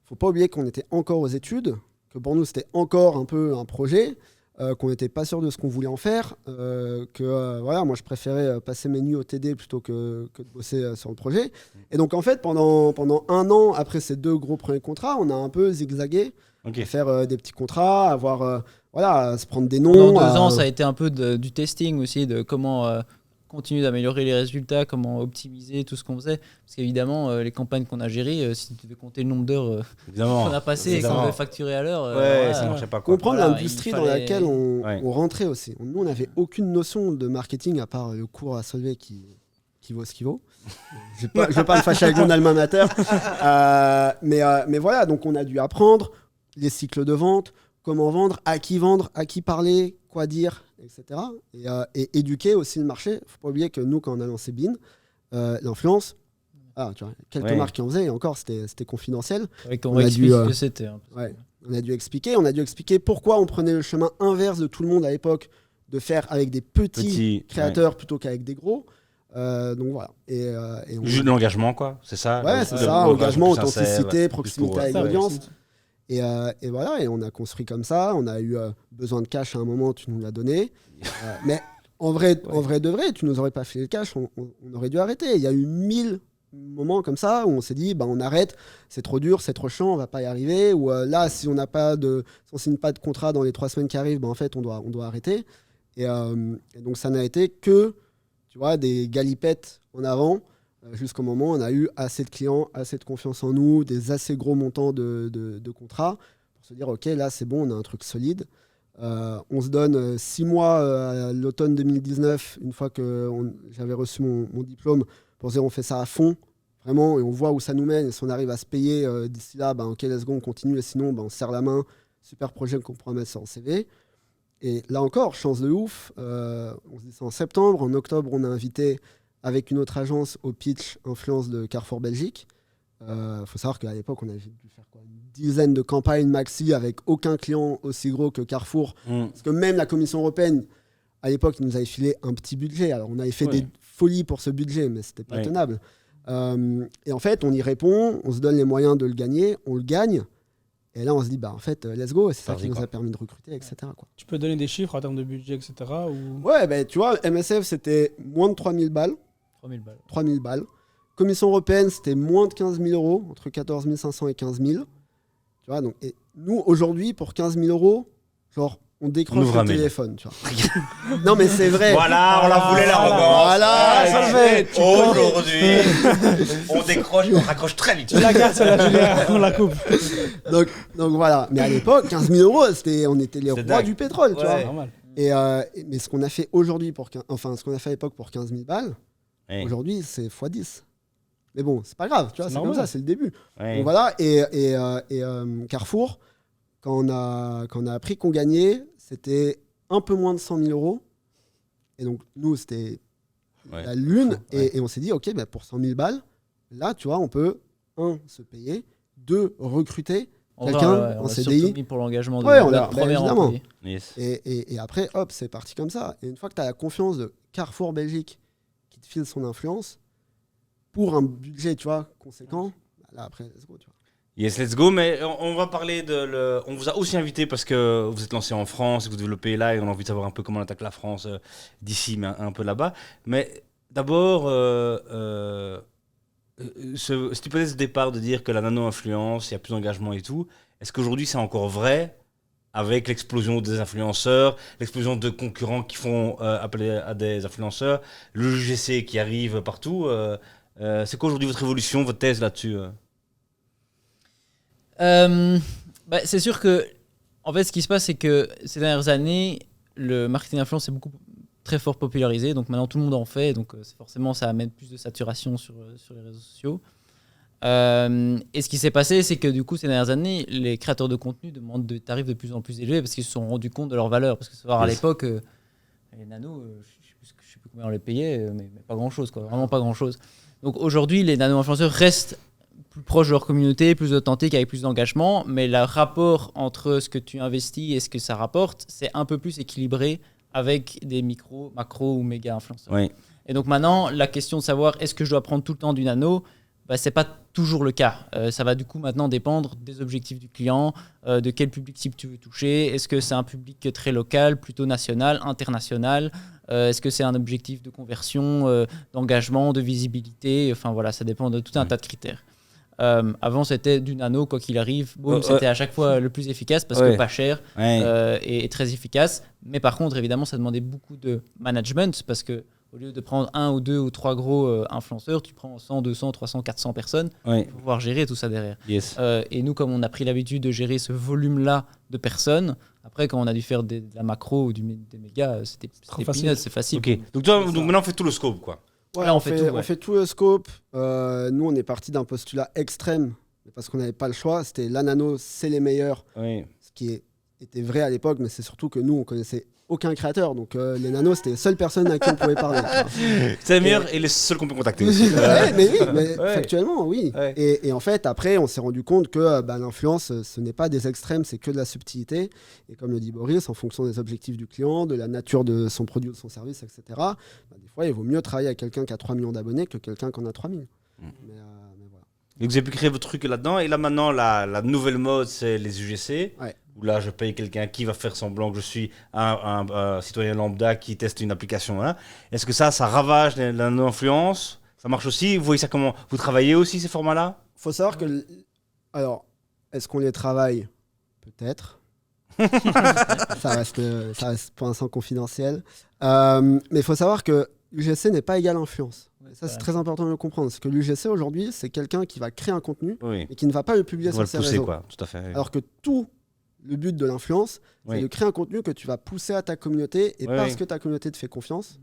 S1: faut pas oublier qu'on était encore aux études, que pour nous, c'était encore un peu un projet, qu'on n'était pas sûr de ce qu'on voulait en faire, voilà, moi, je préférais passer mes nuits au TD plutôt que de bosser sur le projet. Et donc, en fait, pendant 1 an, après ces 2 gros premiers contrats, on a un peu zigzagué, faire des petits contrats, se prendre des noms.
S3: Pendant 2 ans, ça a été un peu du testing aussi, de comment continuer d'améliorer les résultats, comment optimiser tout ce qu'on faisait. Parce qu'évidemment, les campagnes qu'on a gérées, si tu devais compter le nombre d'heures qu'on a passé et qu'on devait facturer à l'heure,
S2: ça ne marchait pas.
S1: Comprendre l'industrie dans laquelle on rentrait aussi. Nous, on n'avait aucune notion de marketing à part le cours à Solvay qui vaut ce qu'il vaut. Je ne vais pas me fâcher avec mon alma mater. Mais voilà, donc on a dû apprendre les cycles de vente, comment vendre, à qui parler, quoi dire, etc. Et éduquer aussi le marché. Il ne faut pas oublier que nous, quand on a lancé Bean, l'influence, tu vois, quelques marques qui en faisaient, et encore, c'était confidentiel.
S3: On a dû ce que c'était.
S1: On a dû expliquer pourquoi on prenait le chemin inverse de tout le monde à l'époque, de faire avec des petits créateurs plutôt qu'avec des gros. Donc voilà.
S2: Juste de l'engagement, quoi, c'est ça.
S1: Ouais, c'est ça, engagement, authenticité, proximité avec l'audience. Et voilà, et on a construit comme ça. On a eu besoin de cash à un moment, tu nous l'as donné. Mais en vrai de vrai, tu nous aurais pas fait le cash, on aurait dû arrêter. Il y a eu 1000 moments comme ça où on s'est dit, on arrête, c'est trop dur, c'est trop chiant, on va pas y arriver. Ou là, si on signe pas de contrat dans les 3 semaines qui arrivent, en fait, on doit arrêter. Et donc ça n'a été que, tu vois, des galipettes en avant. Jusqu'au moment où on a eu assez de clients, assez de confiance en nous, des assez gros montants de contrats pour se dire, OK, là, c'est bon, on a un truc solide. On se donne 6 mois à l'automne 2019, une fois que j'avais reçu mon diplôme, pour se dire, on fait ça à fond, vraiment, et on voit où ça nous mène. Et si on arrive à se payer d'ici là, OK, let's go, on continue. Et sinon, on serre la main. Super projet qu'on pourra mettre sur le CV. Et là encore, chance de ouf. On se dit ça en septembre. En octobre, on a invité avec une autre agence au pitch influence de Carrefour Belgique. Faut savoir qu'à l'époque, on avait dû faire une dizaine de campagnes maxi avec aucun client aussi gros que Carrefour. Parce que même la Commission européenne, à l'époque, ils nous avait filé un petit budget. Alors, on avait fait des folies pour ce budget, mais c'était pas tenable. Et en fait, on y répond, on se donne les moyens de le gagner, on le gagne. Et là, on se dit, en fait, let's go. Et c'est ça qui nous a permis de recruter, etc. Quoi.
S5: Tu peux donner des chiffres en termes de budget, etc. Ou...
S1: Ouais, tu vois, MSF, c'était moins de 3000 balles. 3000 balles. Commission européenne, c'était moins de 15 000 euros, entre 14 500 et 15 000. Tu vois, donc, et nous, aujourd'hui, pour 15 000 euros, genre, on décroche le téléphone. Tu vois. Non, mais c'est vrai.
S2: Voilà, on la voulait, la romance.
S1: Voilà, ça le fait.
S2: Aujourd'hui, on décroche, on raccroche très vite.
S5: Tu la gardes, celle-là, Julien, on la coupe.
S1: Donc voilà. Mais à l'époque, 15 000 euros, on était les rois du pétrole. Tu vois.
S5: Normal.
S1: Mais ce qu'on a fait aujourd'hui, ce qu'on a fait à l'époque pour 15 000 balles, aujourd'hui, c'est x10. Mais bon, c'est pas grave, tu vois, c'est comme ça, c'est le début. Donc voilà, et Carrefour, quand on a appris qu'on gagnait, c'était un peu moins de 100 000 euros. Et donc, nous, c'était la lune. Et on s'est dit, OK, pour 100 000 balles, là, tu vois, on peut, 1, se payer, 2, recruter quelqu'un en CDI.
S3: Mis pour l'engagement de
S1: notre
S3: premier employé.
S2: Yes.
S1: Et après, hop, c'est parti comme ça. Et une fois que tu as la confiance de Carrefour Belgique qui te file son influence, pour un budget, tu vois, conséquent, là, après, let's go, tu vois.
S2: Yes, let's go. Mais on va parler on vous a aussi invité parce que vous êtes lancé en France, que vous développez là, et on a envie de savoir un peu comment on attaque la France d'ici, mais un peu là-bas. Mais d'abord, cette hypothèse de départ de dire que la nano-influence, il y a plus d'engagement et tout, est-ce qu'aujourd'hui c'est encore vrai avec l'explosion des influenceurs, l'explosion de concurrents qui font appeler à des influenceurs, le UGC qui arrive partout c'est quoi aujourd'hui votre évolution, votre thèse là-dessus
S3: c'est sûr que, en fait, ce qui se passe, c'est que ces dernières années, le marketing d'influence est très fort popularisé. Donc maintenant, tout le monde en fait. Donc forcément, ça amène plus de saturation sur les réseaux sociaux. Et ce qui s'est passé, c'est que du coup, ces dernières années, les créateurs de contenu demandent des tarifs de plus en plus élevés parce qu'ils se sont rendus compte de leur valeur. Parce que à l'époque, les nanos, je sais plus combien on les payait, mais pas grand-chose, quoi. Vraiment pas grand-chose. Donc aujourd'hui, les nano-influenceurs restent plus proches de leur communauté, plus authentiques, avec plus d'engagement, mais le rapport entre ce que tu investis et ce que ça rapporte, c'est un peu plus équilibré avec des micro, macro ou méga influenceurs.
S2: Oui.
S3: Et donc maintenant, la question de savoir est-ce que je dois prendre tout le temps du nano, ce n'est pas toujours le cas. Ça va du coup maintenant dépendre des objectifs du client, de quel public cible tu veux toucher. Est-ce que c'est un public très local, plutôt national, international? Est-ce que c'est un objectif de conversion, d'engagement, de visibilité? Enfin voilà, ça dépend de tout un tas de critères. Avant, c'était du nano, quoi qu'il arrive. Boom, c'était à chaque fois le plus efficace parce que pas cher et très efficace. Mais par contre, évidemment, ça demandait beaucoup de management parce que au lieu de prendre 1 ou 2 ou 3 gros influenceurs, tu prends 100, 200, 300, 400 personnes pour pouvoir gérer tout ça derrière.
S2: Yes.
S3: Et nous, comme on a pris l'habitude de gérer ce volume-là de personnes, après, quand on a dû faire de la macro ou des mégas, c'était peanuts, c'est facile.
S2: Okay. Donc maintenant, on fait tout le scope, quoi.
S1: Ouais, on fait tout le scope. Nous, on est parti d'un postulat extrême parce qu'on n'avait pas le choix. C'était la nano, c'est les meilleurs. Ce qui était vrai à l'époque, mais c'est surtout que nous, on connaissait aucun créateur. Donc, les nanos, c'était les seules personnes à qui on pouvait parler.
S2: C'est les meilleurs et les seuls qu'on peut contacter aussi.
S1: mais factuellement, oui. Ouais. Et en fait, après, on s'est rendu compte que l'influence, ce n'est pas des extrêmes, c'est que de la subtilité. Et comme le dit Boris, en fonction des objectifs du client, de la nature de son produit ou de son service, etc., des fois, il vaut mieux travailler avec quelqu'un qui a 3 millions d'abonnés que quelqu'un qui en a 3000. Mais voilà.
S2: Et vous avez pu créer votre truc là-dedans. Et là, maintenant, la nouvelle mode, c'est les UGC. Ouais. Où là, je paye quelqu'un qui va faire semblant que je suis un citoyen lambda qui teste une application. Hein. Est-ce que ça ravage l'influence? Ça marche aussi? Vous voyez ça comment? Vous travaillez aussi ces formats-là?
S1: Il faut savoir que... Alors, est-ce qu'on les travaille? Peut-être. ça reste pour l'instant confidentiel. Mais il faut savoir que l'UGC n'est pas égal à influence. Et ça, c'est très important de le comprendre. Parce que l'UGC, aujourd'hui, c'est quelqu'un qui va créer un contenu et qui ne va pas le publier sur ses réseaux.
S2: Quoi. Tout à fait.
S1: Alors que le but de l'influence, c'est de créer un contenu que tu vas pousser à ta communauté et parce que ta communauté te fait confiance,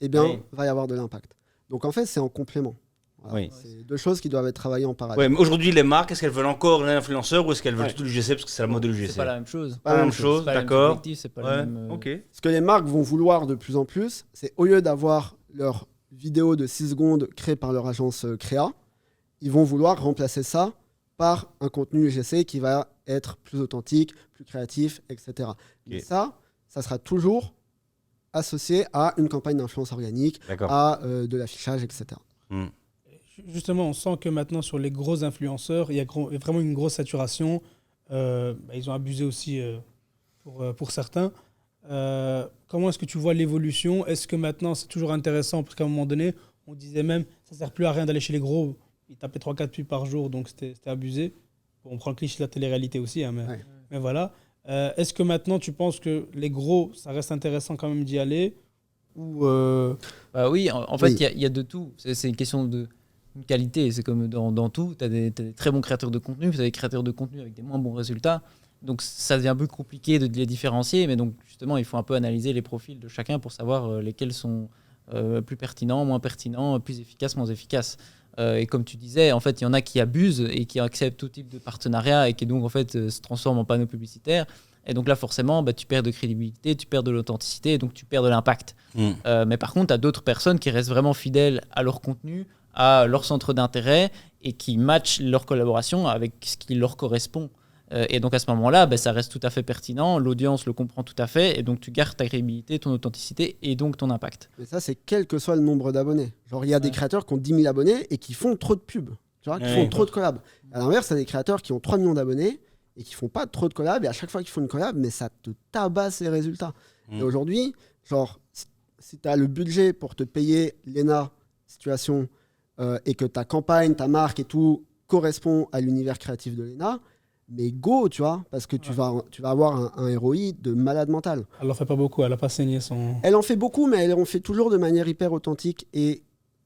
S1: va y avoir de l'impact. Donc en fait, c'est en complément. Voilà. C'est deux choses qui doivent être travaillées en parallèle.
S2: Mais aujourd'hui, les marques, est-ce qu'elles veulent encore l'influenceur ou est-ce qu'elles veulent tout l'UGC parce que c'est la mode de l'UGC?
S3: C'est pas la même chose.
S2: Pas la même chose, d'accord.
S3: C'est pas le même.
S1: Ce que les marques vont vouloir de plus en plus, c'est au lieu d'avoir leur vidéo de 6 secondes créée par leur agence créa, ils vont vouloir remplacer ça par un contenu UGC qui va être plus authentique, plus créatif, etc. Mais ça sera toujours associé à une campagne d'influence organique, à de l'affichage, etc.
S5: Justement, on sent que maintenant, sur les gros influenceurs, il y a vraiment une grosse saturation. Ils ont abusé aussi pour certains. Comment est-ce que tu vois l'évolution? Est-ce que maintenant, c'est toujours intéressant? Parce qu'à un moment donné, on disait même, ça ne sert plus à rien d'aller chez les gros. Ils tapaient 3-4 pubs par jour, donc c'était abusé. Bon, on prend le cliché de la télé-réalité aussi, hein, mais voilà. Est-ce que maintenant, tu penses que les gros, ça reste intéressant quand même d'y aller ou
S3: Oui, en fait, il y a de tout. C'est une question de qualité. C'est comme dans tout. Tu as des très bons créateurs de contenu, tu as des créateurs de contenu avec des moins bons résultats. Donc, ça devient un peu compliqué de les différencier. Mais donc, justement, il faut un peu analyser les profils de chacun pour savoir lesquels sont plus pertinents, moins pertinents, plus efficaces, moins efficaces. Et comme tu disais, en fait, il y en a qui abusent et qui acceptent tout type de partenariat et qui donc en fait se transforment en panneaux publicitaires. Et donc là, forcément, tu perds de crédibilité, tu perds de l'authenticité, et donc tu perds de l'impact. Mais par contre, tu as d'autres personnes qui restent vraiment fidèles à leur contenu, à leur centre d'intérêt et qui matchent leur collaboration avec ce qui leur correspond. Et donc à ce moment-là, ça reste tout à fait pertinent, l'audience le comprend tout à fait, et donc tu gardes ta crédibilité, ton authenticité et donc ton impact.
S1: Mais ça, c'est quel que soit le nombre d'abonnés. Genre, il y a des créateurs qui ont 10 000 abonnés et qui font trop de pubs, tu vois, qui font trop de collabs. À l'inverse, tu as des créateurs qui ont 3 millions d'abonnés et qui font pas trop de collabs, et à chaque fois qu'ils font une collab, mais ça te tabasse les résultats. Et aujourd'hui, genre, si tu as le budget pour te payer l'ENA situation et que ta campagne, ta marque et tout correspond à l'univers créatif de l'ENA, mais go, tu vois, parce que tu vas avoir un ROI de malade mental.
S5: Elle n'en fait pas beaucoup, elle n'a pas saigné son...
S1: Elle en fait beaucoup, mais elle en fait toujours de manière hyper authentique et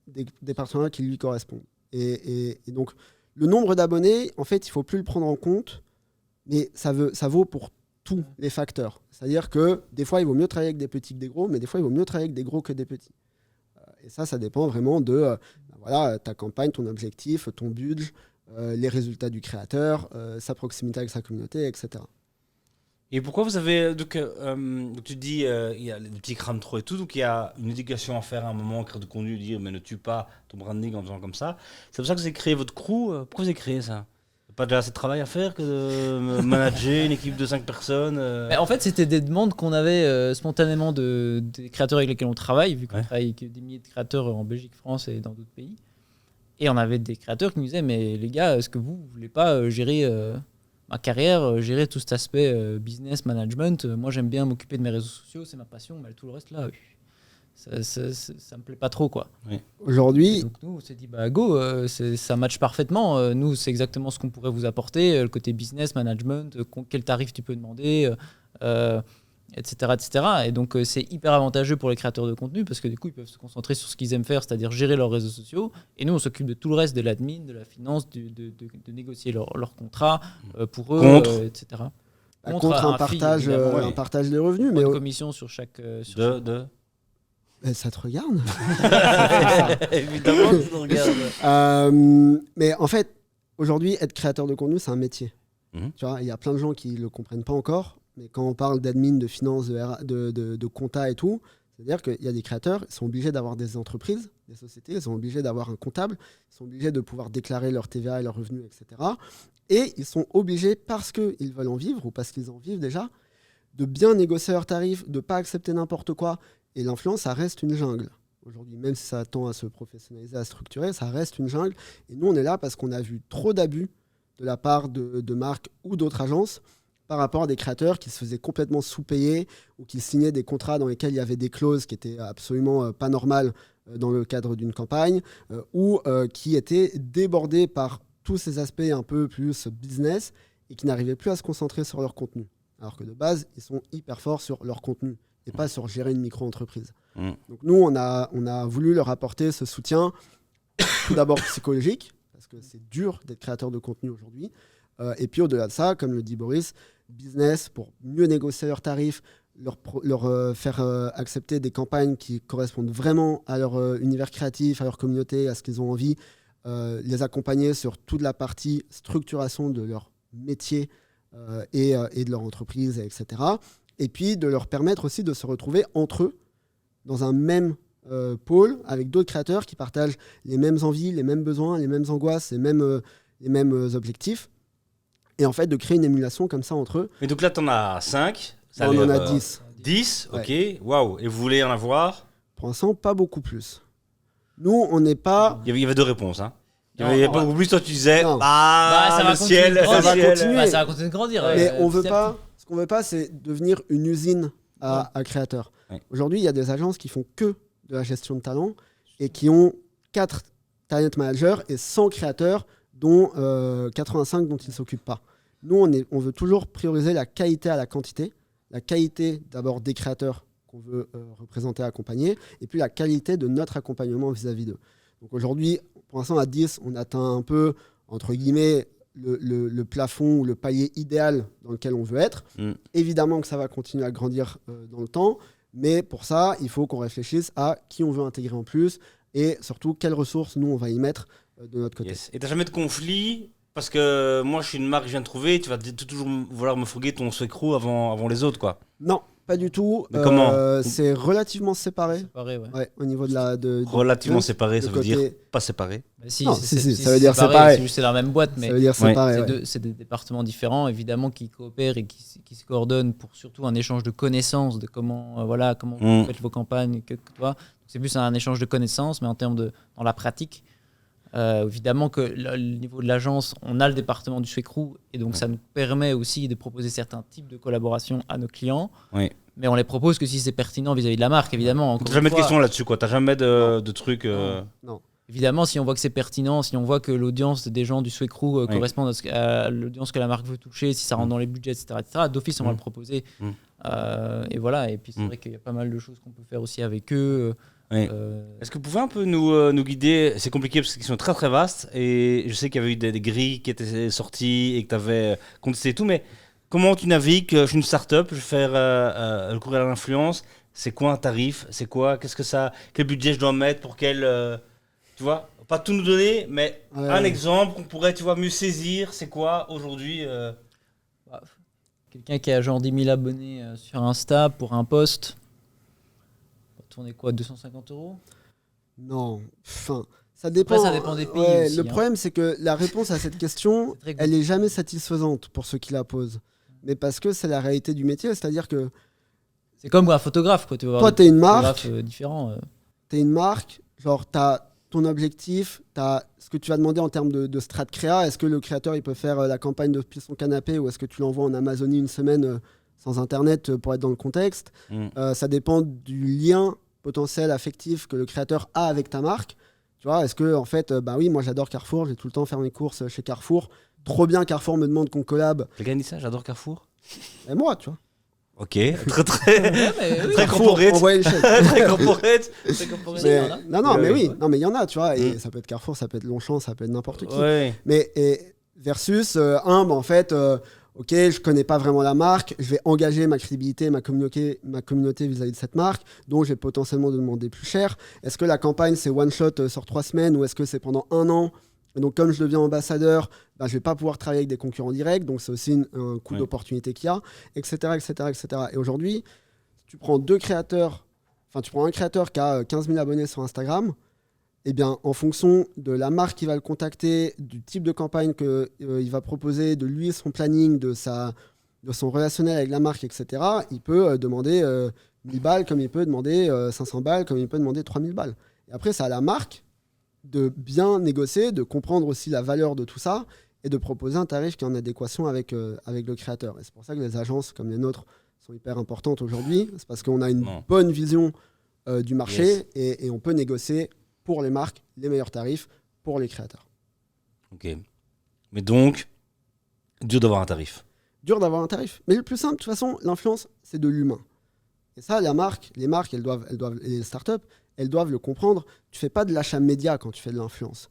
S1: des partenariats qui lui correspondent. Et donc, le nombre d'abonnés, en fait, il ne faut plus le prendre en compte, mais ça vaut pour tous les facteurs. C'est-à-dire que des fois, il vaut mieux travailler avec des petits que des gros, mais des fois, il vaut mieux travailler avec des gros que des petits. Et ça dépend vraiment de ta campagne, ton objectif, ton budget, les résultats du créateur, sa proximité avec sa communauté, etc.
S2: Et pourquoi vous avez. Donc tu dis, il y a des petits crament trop et tout, donc il y a une éducation à faire à un moment, créer de contenu, dire mais ne tue pas ton branding en faisant comme ça. C'est pour ça que vous avez créé votre crew. Pourquoi vous avez créé ça? Pas déjà assez de travail à faire que de manager une équipe de 5 personnes
S3: En fait, c'était des demandes qu'on avait spontanément des créateurs avec lesquels on travaille, vu qu'on travaille avec des milliers de créateurs en Belgique, France et dans d'autres pays. Et on avait des créateurs qui nous disaient, mais les gars, est-ce que vous voulez pas gérer ma carrière, gérer tout cet aspect business, management? Moi, j'aime bien m'occuper de mes réseaux sociaux, c'est ma passion, mais tout le reste là, ça me plaît pas trop, quoi.
S2: Oui.
S1: Aujourd'hui,
S3: donc nous on s'est dit go, ça match parfaitement. Nous c'est exactement ce qu'on pourrait vous apporter, le côté business, management, quel tarif tu peux demander, etc. Et donc c'est hyper avantageux pour les créateurs de contenu parce que du coup ils peuvent se concentrer sur ce qu'ils aiment faire, c'est-à-dire gérer leurs réseaux sociaux. Et nous on s'occupe de tout le reste, de l'admin, de la finance, de négocier leur contrat pour eux, etc.
S1: Contre un partage des revenus, mais
S3: commission sur chaque.
S1: Ça te regarde?
S2: Évidemment, ça te regarde.
S1: Mais en fait, aujourd'hui, être créateur de contenu, c'est un métier.
S2: Mm-hmm.
S1: Tu vois, il y a plein de gens qui ne le comprennent pas encore. Mais quand on parle d'admin, de finance, de compta et tout, c'est-à-dire qu'il y a des créateurs, ils sont obligés d'avoir des entreprises, des sociétés, ils sont obligés d'avoir un comptable, ils sont obligés de pouvoir déclarer leur TVA et leurs revenus, etc. Et ils sont obligés, parce qu'ils veulent en vivre ou parce qu'ils en vivent déjà, de bien négocier leurs tarifs, de ne pas accepter n'importe quoi. Et l'influence, ça reste une jungle. Aujourd'hui, même si ça tend à se professionnaliser, à se structurer, ça reste une jungle. Et nous, on est là parce qu'on a vu trop d'abus de la part de marques ou d'autres agences par rapport à des créateurs qui se faisaient complètement sous-payer ou qui signaient des contrats dans lesquels il y avait des clauses qui étaient absolument pas normales dans le cadre d'une campagne ou qui étaient débordés par tous ces aspects un peu plus business et qui n'arrivaient plus à se concentrer sur leur contenu. Alors que de base, ils sont hyper forts sur leur contenu et pas sur gérer une micro-entreprise. Donc nous, on a voulu leur apporter ce soutien, tout d'abord psychologique, parce que c'est dur d'être créateur de contenu aujourd'hui, et puis au-delà de ça, comme le dit Boris, business pour mieux négocier leurs tarifs, leur faire accepter des campagnes qui correspondent vraiment à leur univers créatif, à leur communauté, à ce qu'ils ont envie, les accompagner sur toute la partie structuration de leur métier et de leur entreprise, etc. Et puis de leur permettre aussi de se retrouver entre eux dans un même pôle avec d'autres créateurs qui partagent les mêmes envies, les mêmes besoins, les mêmes angoisses, les mêmes objectifs. Et en fait, de créer une émulation comme ça entre eux.
S2: Mais donc là, tu en as 5.
S1: On en a 10.
S2: 10, ok.
S1: Ouais.
S2: Waouh. Et vous voulez en avoir?
S1: Pour l'instant, pas beaucoup plus. Nous, on n'est pas...
S2: Il y avait 2 réponses, hein. Il y avait pas beaucoup plus, toi tu disais,
S3: ça va
S2: le ciel,
S1: ça va continuer.
S3: Ça va continuer de grandir.
S1: Mais on veut pas... Ce qu'on veut pas, c'est devenir une usine à créateurs. Ouais. Aujourd'hui, il y a des agences qui font que de la gestion de talent et qui ont 4 talent managers et 100 créateurs, dont 85 dont ils ne s'occupent pas. Nous, on veut toujours prioriser la qualité à la quantité. La qualité d'abord des créateurs qu'on veut représenter, accompagner, et puis la qualité de notre accompagnement vis-à-vis d'eux. Donc aujourd'hui, pour l'instant, à 10, on atteint un peu, entre guillemets, le plafond ou le palier idéal dans lequel on veut être. Évidemment que ça va continuer à grandir dans le temps, mais pour ça, il faut qu'on réfléchisse à qui on veut intégrer en plus et surtout quelles ressources nous on va y mettre de notre côté.
S2: Yes. Et t'as jamais de conflit? Parce que moi je suis une marque que je viens de trouver, tu vas toujours vouloir me fourguer ton secrou avant les autres, quoi.
S1: Non, pas du tout.
S2: Comment?
S1: C'est relativement séparé.
S3: Séparé, ouais.
S1: Ouais, au niveau de la...
S2: relativement séparé, ça veut dire pas séparé?
S1: Si, non, ça veut dire séparé.
S3: C'est la même boîte, mais
S1: ça veut dire séparé,
S3: c'est des départements différents, évidemment, qui coopèrent et qui se coordonnent pour surtout un échange de connaissances, de comment vous faites vos campagnes. C'est plus un échange de connaissances, mais en termes dans la pratique. Évidemment que le niveau de l'agence, on a le département du Swecrew et donc ça nous permet aussi de proposer certains types de collaborations à nos clients.
S2: Oui.
S3: Mais on les propose que si c'est pertinent vis-à-vis de la marque, évidemment.
S2: T'as jamais de questions là-dessus, quoi. T'as jamais de trucs.
S1: Non.
S3: Évidemment, si on voit que c'est pertinent, si on voit que l'audience des gens du Swecrew correspond à l'audience que la marque veut toucher, si ça rentre dans les budgets, etc., d'office, on va le proposer. Et voilà. Et puis c'est vrai qu'il y a pas mal de choses qu'on peut faire aussi avec eux.
S2: Oui. Est-ce que vous pouvez un peu nous guider? C'est compliqué parce qu'ils sont très très vastes et je sais qu'il y avait eu des grilles qui étaient sorties et que tu avais contesté et tout, mais comment tu navigues? Je suis une start-up, je vais faire le courrier à l'influence. C'est quoi un tarif? C'est quoi? Quel budget je dois mettre pour tu vois, pas tout nous donner, mais un exemple qu'on pourrait, tu vois, mieux saisir. C'est quoi aujourd'hui
S3: Quelqu'un qui a genre 10 000 abonnés sur Insta pour un post, on va tourner quoi, 250 €?
S1: Non, enfin, ça dépend.
S3: Après, ça dépend des pays aussi,
S1: le problème, c'est que la réponse à cette question, elle est jamais satisfaisante pour ceux qui la posent. Mais parce que c'est la réalité du métier, c'est-à-dire que...
S3: C'est comme un photographe, quoi. Tu vas
S1: toi, t'es une marque.
S3: Différent.
S1: T'es une marque, genre, t'as ton objectif, t'as ce que tu vas demander en termes de strat créa. Est-ce que le créateur, il peut faire la campagne depuis son canapé ou est-ce que tu l'envoies en Amazonie une semaine sans Internet pour être dans le contexte? Ça dépend du lien potentiel affectif que le créateur a avec ta marque. Tu vois, est-ce que, en fait, bah oui, moi j'adore Carrefour, j'ai tout le temps faire mes courses chez Carrefour. Trop bien, Carrefour me demande qu'on collab.
S2: Quelqu'un dit ça, j'adore Carrefour.
S1: Et moi, tu vois.
S2: Ok, très corporate. Très corporate.
S1: Non, mais oui, non, mais il y en a, tu vois. Et ça peut être Carrefour, ça peut être Longchamp, ça peut être n'importe qui.
S2: Ouais.
S1: Mais versus en fait, ok, je connais pas vraiment la marque, je vais engager ma crédibilité, ma communauté vis-à-vis de cette marque, dont j'ai potentiellement demander plus cher. Est-ce que la campagne c'est one shot sur 3 semaines ou est-ce que c'est pendant 1 an? Et donc, comme je deviens ambassadeur, bah, je vais pas pouvoir travailler avec des concurrents directs, donc c'est aussi un coût d'opportunité qu'il y a, etc., etc., etc. Et aujourd'hui, tu prends un créateur qui a 15 000 abonnés sur Instagram, eh bien, en fonction de la marque qui va le contacter, du type de campagne qu'il va proposer, de lui, son planning, de son relationnel avec la marque, etc., il peut demander 1000 balles, comme il peut demander 500 balles, comme il peut demander 3000 balles. Et après, c'est à la marque de bien négocier, de comprendre aussi la valeur de tout ça et de proposer un tarif qui est en adéquation avec le créateur. Et c'est pour ça que les agences comme les nôtres sont hyper importantes aujourd'hui. C'est parce qu'on a une bonne vision du marché et on peut négocier pour les marques les meilleurs tarifs pour les créateurs.
S2: Ok. Mais donc, dur d'avoir un tarif.
S1: Dur d'avoir un tarif. Mais le plus simple, de toute façon, l'influence, c'est de l'humain. Et ça, les marques, elles doivent, et les startups, elles doivent le comprendre. Tu fais pas de l'achat média quand tu fais de l'influence.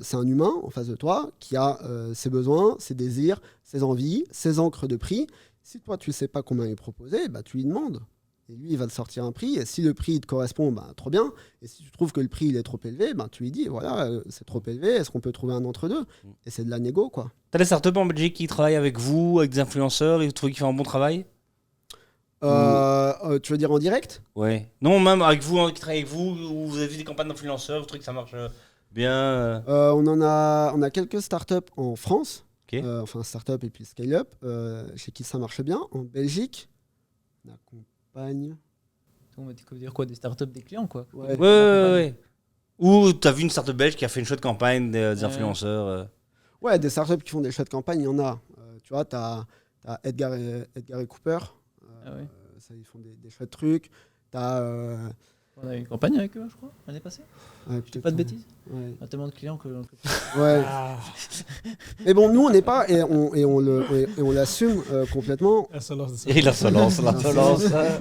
S1: C'est un humain en face de toi qui a ses besoins, ses désirs, ses envies, ses encres de prix. Si toi, tu ne sais pas combien il est proposé, bah, tu lui demandes. Et lui, il va te sortir un prix. Et si le prix te correspond, bah, trop bien. Et si tu trouves que le prix il est trop élevé, bah, tu lui dis, voilà, c'est trop élevé, est-ce qu'on peut trouver un entre-deux? Et c'est de la négo, quoi.
S2: Tu as des startups en Belgique qui travaillent avec vous, avec des influenceurs, et vous trouvez qu'ils font un bon travail?
S1: Tu veux dire en direct?
S2: Ouais. Non, même avec vous, qui travaillent avec vous, où vous avez vu des campagnes d'influenceurs, vous trouvez que ça marche bien
S1: on a quelques startups en France, enfin startup et puis scale-up, chez qui ça marche bien. En Belgique, on accompagne.
S3: On va dire quoi, des startups, des clients, quoi.
S2: Ouais. Ou tu as vu une startup belge qui a fait une chouette campagne des influenceurs
S1: Ouais, des startups qui font des chouettes campagnes, il y en a. Tu vois, tu as Edgar et Cooper. Ça, ils font des chouettes trucs.
S3: On a eu une campagne avec eux, je crois, l'année passée.
S1: Ouais,
S3: je dis pas de bêtises.
S1: Ouais.
S3: On a tellement de clients que.
S1: Ouais. Mais bon, nous, on n'est pas et on l'assume complètement.
S2: Et l'insolence.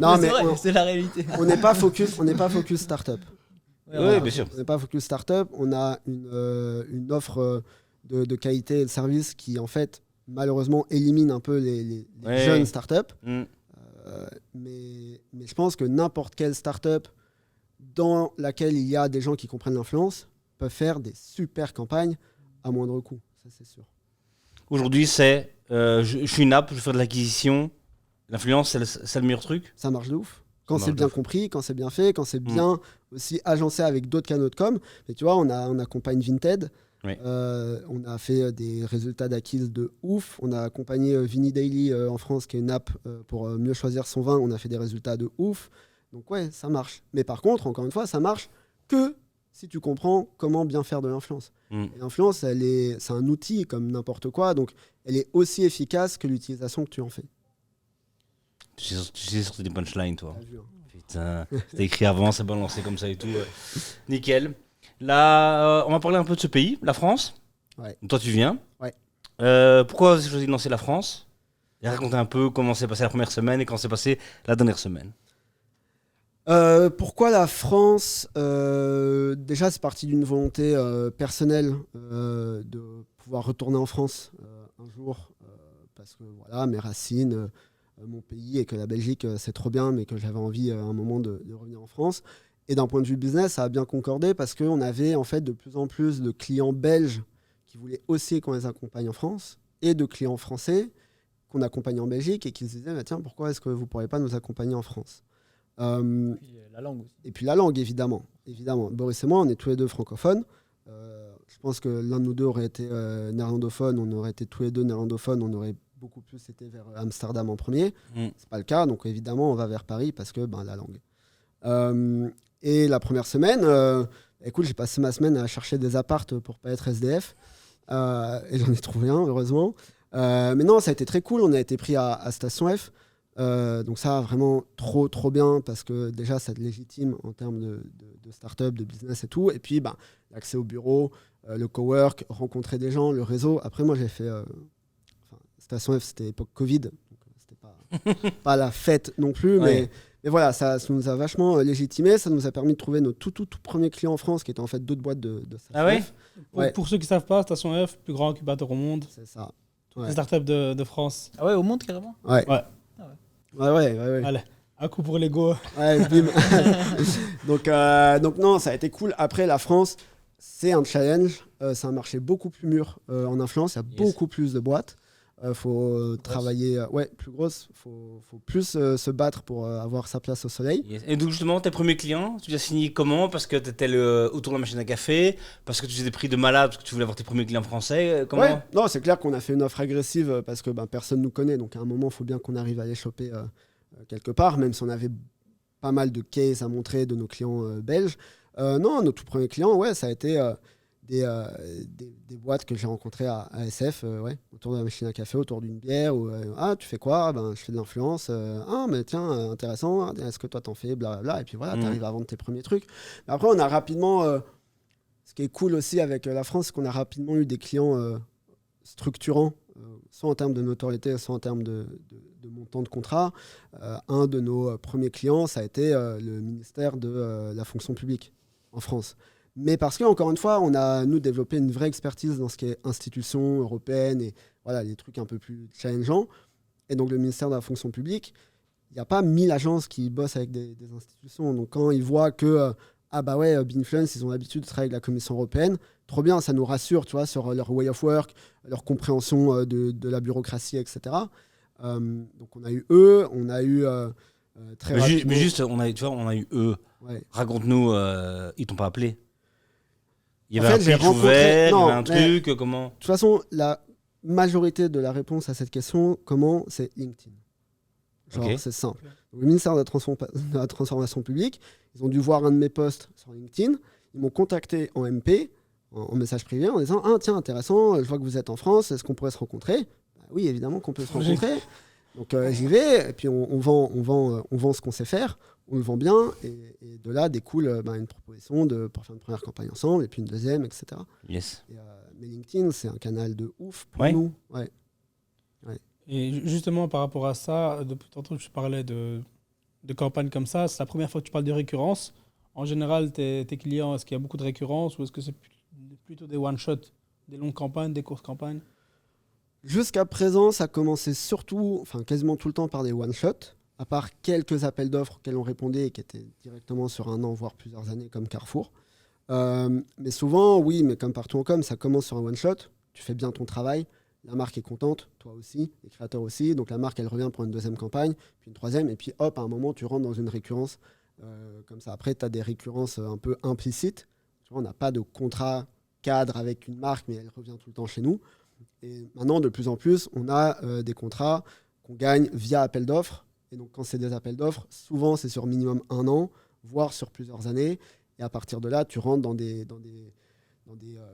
S1: Non, mais
S3: c'est la réalité.
S1: On n'est pas focus startup.
S2: Oui, bien sûr.
S1: On n'est pas focus startup. On a une offre de qualité et de service qui, en fait, malheureusement, élimine un peu les jeunes startups. Mais je pense que n'importe quelle startup dans laquelle il y a des gens qui comprennent l'influence peuvent faire des super campagnes à moindre coût. Ça, c'est sûr.
S2: Aujourd'hui, je suis une app, je veux faire de l'acquisition. L'influence, c'est le meilleur truc?
S1: Ça marche de ouf. Quand c'est bien compris, quand c'est bien fait, quand c'est bien aussi agencé avec d'autres canaux de com. Mais tu vois, on accompagne Vinted.
S2: Oui.
S1: On a fait des résultats d'acquise de ouf. On a accompagné Vinny Daily en France, qui est une app pour mieux choisir son vin. On a fait des résultats de ouf. Donc ouais, ça marche. Mais par contre, encore une fois, ça marche que si tu comprends comment bien faire de l'influence. Et l'influence, c'est un outil comme n'importe quoi. Donc elle est aussi efficace que l'utilisation que tu en fais.
S2: Tu sais sorti des punchlines, toi. Putain, c'était écrit avant, c'est balancé comme ça et tout. Nickel. Là, on va parler un peu de ce pays, la France.
S1: Ouais.
S2: Toi, tu viens.
S1: Ouais.
S2: Pourquoi vous avez choisi de lancer la France? Et racontez un peu comment s'est passée la première semaine et comment s'est passée la dernière semaine.
S1: Pourquoi la France? Déjà, c'est parti d'une volonté personnelle de pouvoir retourner en France un jour. Parce que voilà, mes racines, mon pays et que la Belgique, c'est trop bien, mais que j'avais envie à un moment de revenir en France. Et d'un point de vue business, ça a bien concordé parce qu'on avait en fait de plus en plus de clients belges qui voulaient aussi qu'on les accompagne en France et de clients français qu'on accompagne en Belgique et qui se disaient bah, tiens, pourquoi est-ce que vous ne pourriez pas nous accompagner en France
S3: la langue aussi.
S1: Et puis la langue, évidemment. Boris et moi, on est tous les deux francophones. Je pense que l'un de nous deux aurait été néerlandophone, on aurait été tous les deux néerlandophones, on aurait beaucoup plus été vers Amsterdam en premier. C'est pas le cas, donc évidemment, on va vers Paris parce que la langue. Et la première semaine, écoute, j'ai passé ma semaine à chercher des appartes pour pas être SDF. Et j'en ai trouvé un, heureusement. Mais non, ça a été très cool. On a été pris à Station F. Donc ça, vraiment trop bien parce que déjà, ça te légitime en termes de start-up, de business et tout. Et puis, l'accès au bureau, le cowork, rencontrer des gens, le réseau. Après, moi, j'ai fait... Station F, c'était époque Covid. Donc c'était pas la fête non plus.
S2: Ouais.
S1: Mais voilà, ça nous a vachement légitimé. Ça nous a permis de trouver nos tout premiers clients en France qui étaient en fait d'autres boîtes de Station
S2: Ah ouais
S1: F.
S5: Pour ceux qui ne savent pas, Station F, plus grand incubateur au monde.
S1: C'est ça.
S5: Les startups de France.
S3: Ah ouais, au monde carrément.
S1: Ouais.
S5: Ouais.
S1: Ouais.
S5: Allez, un coup pour l'ego.
S1: Ouais, bim. donc non, ça a été cool. Après, la France, c'est un challenge. C'est un marché beaucoup plus mûr en influence. Il y a beaucoup plus de boîtes. Faut travailler, plus grosse. Faut plus se battre pour avoir sa place au soleil.
S2: Yes. Et donc justement, tes premiers clients, tu les as signés comment? Parce que tu étais autour de la machine à café, parce que tu faisais des prix de malade, parce que tu voulais avoir tes premiers clients français. Comment?
S1: Ouais, non, c'est clair qu'on a fait une offre agressive parce que personne nous connaît. Donc à un moment, il faut bien qu'on arrive à les choper quelque part, même si on avait pas mal de cases à montrer de nos clients belges. Non, nos tout premiers clients, ça a été des boîtes que j'ai rencontrées à SF, autour de la machine à café, autour d'une bière. Où, tu fais quoi? Je fais de l'influence. Mais tiens, intéressant. Est-ce que toi t'en fais? Blablabla. Et puis voilà, t'arrives à vendre tes premiers trucs. Mais après, on a rapidement. Ce qui est cool aussi avec la France, c'est qu'on a rapidement eu des clients structurants, soit en termes de notoriété, soit en termes de montant de contrat. Un de nos premiers clients, ça a été le ministère de la fonction publique en France. Mais parce qu'encore une fois, on a, nous, développé une vraie expertise dans ce qui est institutions européennes et voilà, les trucs un peu plus challengeants. Et donc, le ministère de la fonction publique, il n'y a pas 1000 agences qui bossent avec des institutions. Donc, quand ils voient que, Binfluence, ils ont l'habitude de travailler avec la Commission européenne, trop bien, ça nous rassure, tu vois, sur leur way of work, leur compréhension de la bureaucratie, etc. Donc, on a eu eux, on a eu très rapidement...
S2: Mais juste, on a eu eux.
S1: Ouais.
S2: Raconte-nous, ils t'ont pas appelé? Il y
S1: En
S2: avait
S1: fait,
S2: un pitch ouvert, il y avait un
S1: mais
S2: truc, comment?
S1: De toute façon, la majorité de la réponse à cette question, comment, c'est LinkedIn. C'est simple. Donc, le ministère de la Transformation publique, ils ont dû voir un de mes posts sur LinkedIn. Ils m'ont contacté en MP, en message privé, en disant « Ah, tiens, intéressant, je vois que vous êtes en France, est-ce qu'on pourrait se rencontrer ?» Oui, évidemment qu'on peut se rencontrer. Donc j'y vais, et puis on vend ce qu'on sait faire, on le vend bien, et de là découle une proposition pour faire une première campagne ensemble, et puis une deuxième, etc.
S2: Yes.
S1: Mais LinkedIn, c'est un canal de ouf pour nous. Ouais.
S5: Et justement, par rapport à ça, depuis tantôt, tu parlais de campagnes comme ça. C'est la première fois que tu parles de récurrence. En général, tes clients, est-ce qu'il y a beaucoup de récurrence ou est-ce que c'est plutôt des one-shots, des longues campagnes, des courtes campagnes?
S1: Jusqu'à présent, ça commençait surtout, quasiment tout le temps par des one-shots, à part quelques appels d'offres auxquels on répondait et qui étaient directement sur un an, voire plusieurs années, comme Carrefour. Mais souvent, oui, mais comme partout en com, ça commence sur un one-shot. Tu fais bien ton travail, la marque est contente, toi aussi, les créateurs aussi. Donc la marque, elle revient pour une deuxième campagne, puis une troisième, et puis hop, à un moment, tu rentres dans une récurrence comme ça. Après, tu as des récurrences un peu implicites. Tu vois, on n'a pas de contrat cadre avec une marque, mais elle revient tout le temps chez nous. Et maintenant, de plus en plus, on a des contrats qu'on gagne via appel d'offres. Et donc, quand c'est des appels d'offres, souvent, c'est sur minimum 1 an, voire sur plusieurs années. Et à partir de là, tu rentres dans des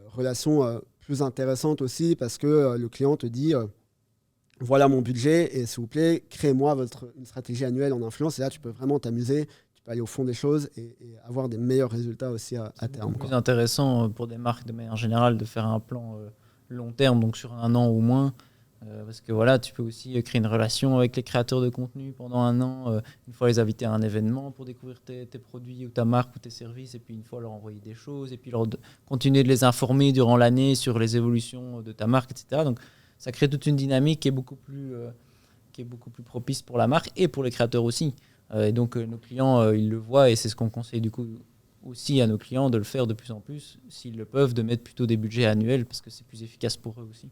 S1: relations plus intéressantes aussi parce que le client te dit voilà mon budget et s'il vous plaît, créez-moi une stratégie annuelle en influence. Et là, tu peux vraiment t'amuser, tu peux aller au fond des choses et avoir des meilleurs résultats aussi à terme.
S3: C'est plus intéressant pour des marques de manière générale de faire un plan long terme, donc sur 1 an ou moins. Parce que voilà, tu peux aussi créer une relation avec les créateurs de contenu pendant 1 an, une fois les inviter à un événement pour découvrir tes produits ou ta marque ou tes services, et puis une fois leur envoyer des choses, et puis continuer de les informer durant l'année sur les évolutions de ta marque, etc. Donc ça crée toute une dynamique qui est beaucoup plus qui est beaucoup plus propice pour la marque et pour les créateurs aussi. Et donc nos clients, ils le voient et c'est ce qu'on conseille du coup aussi à nos clients de le faire de plus en plus, s'ils le peuvent, de mettre plutôt des budgets annuels parce que c'est plus efficace pour eux aussi.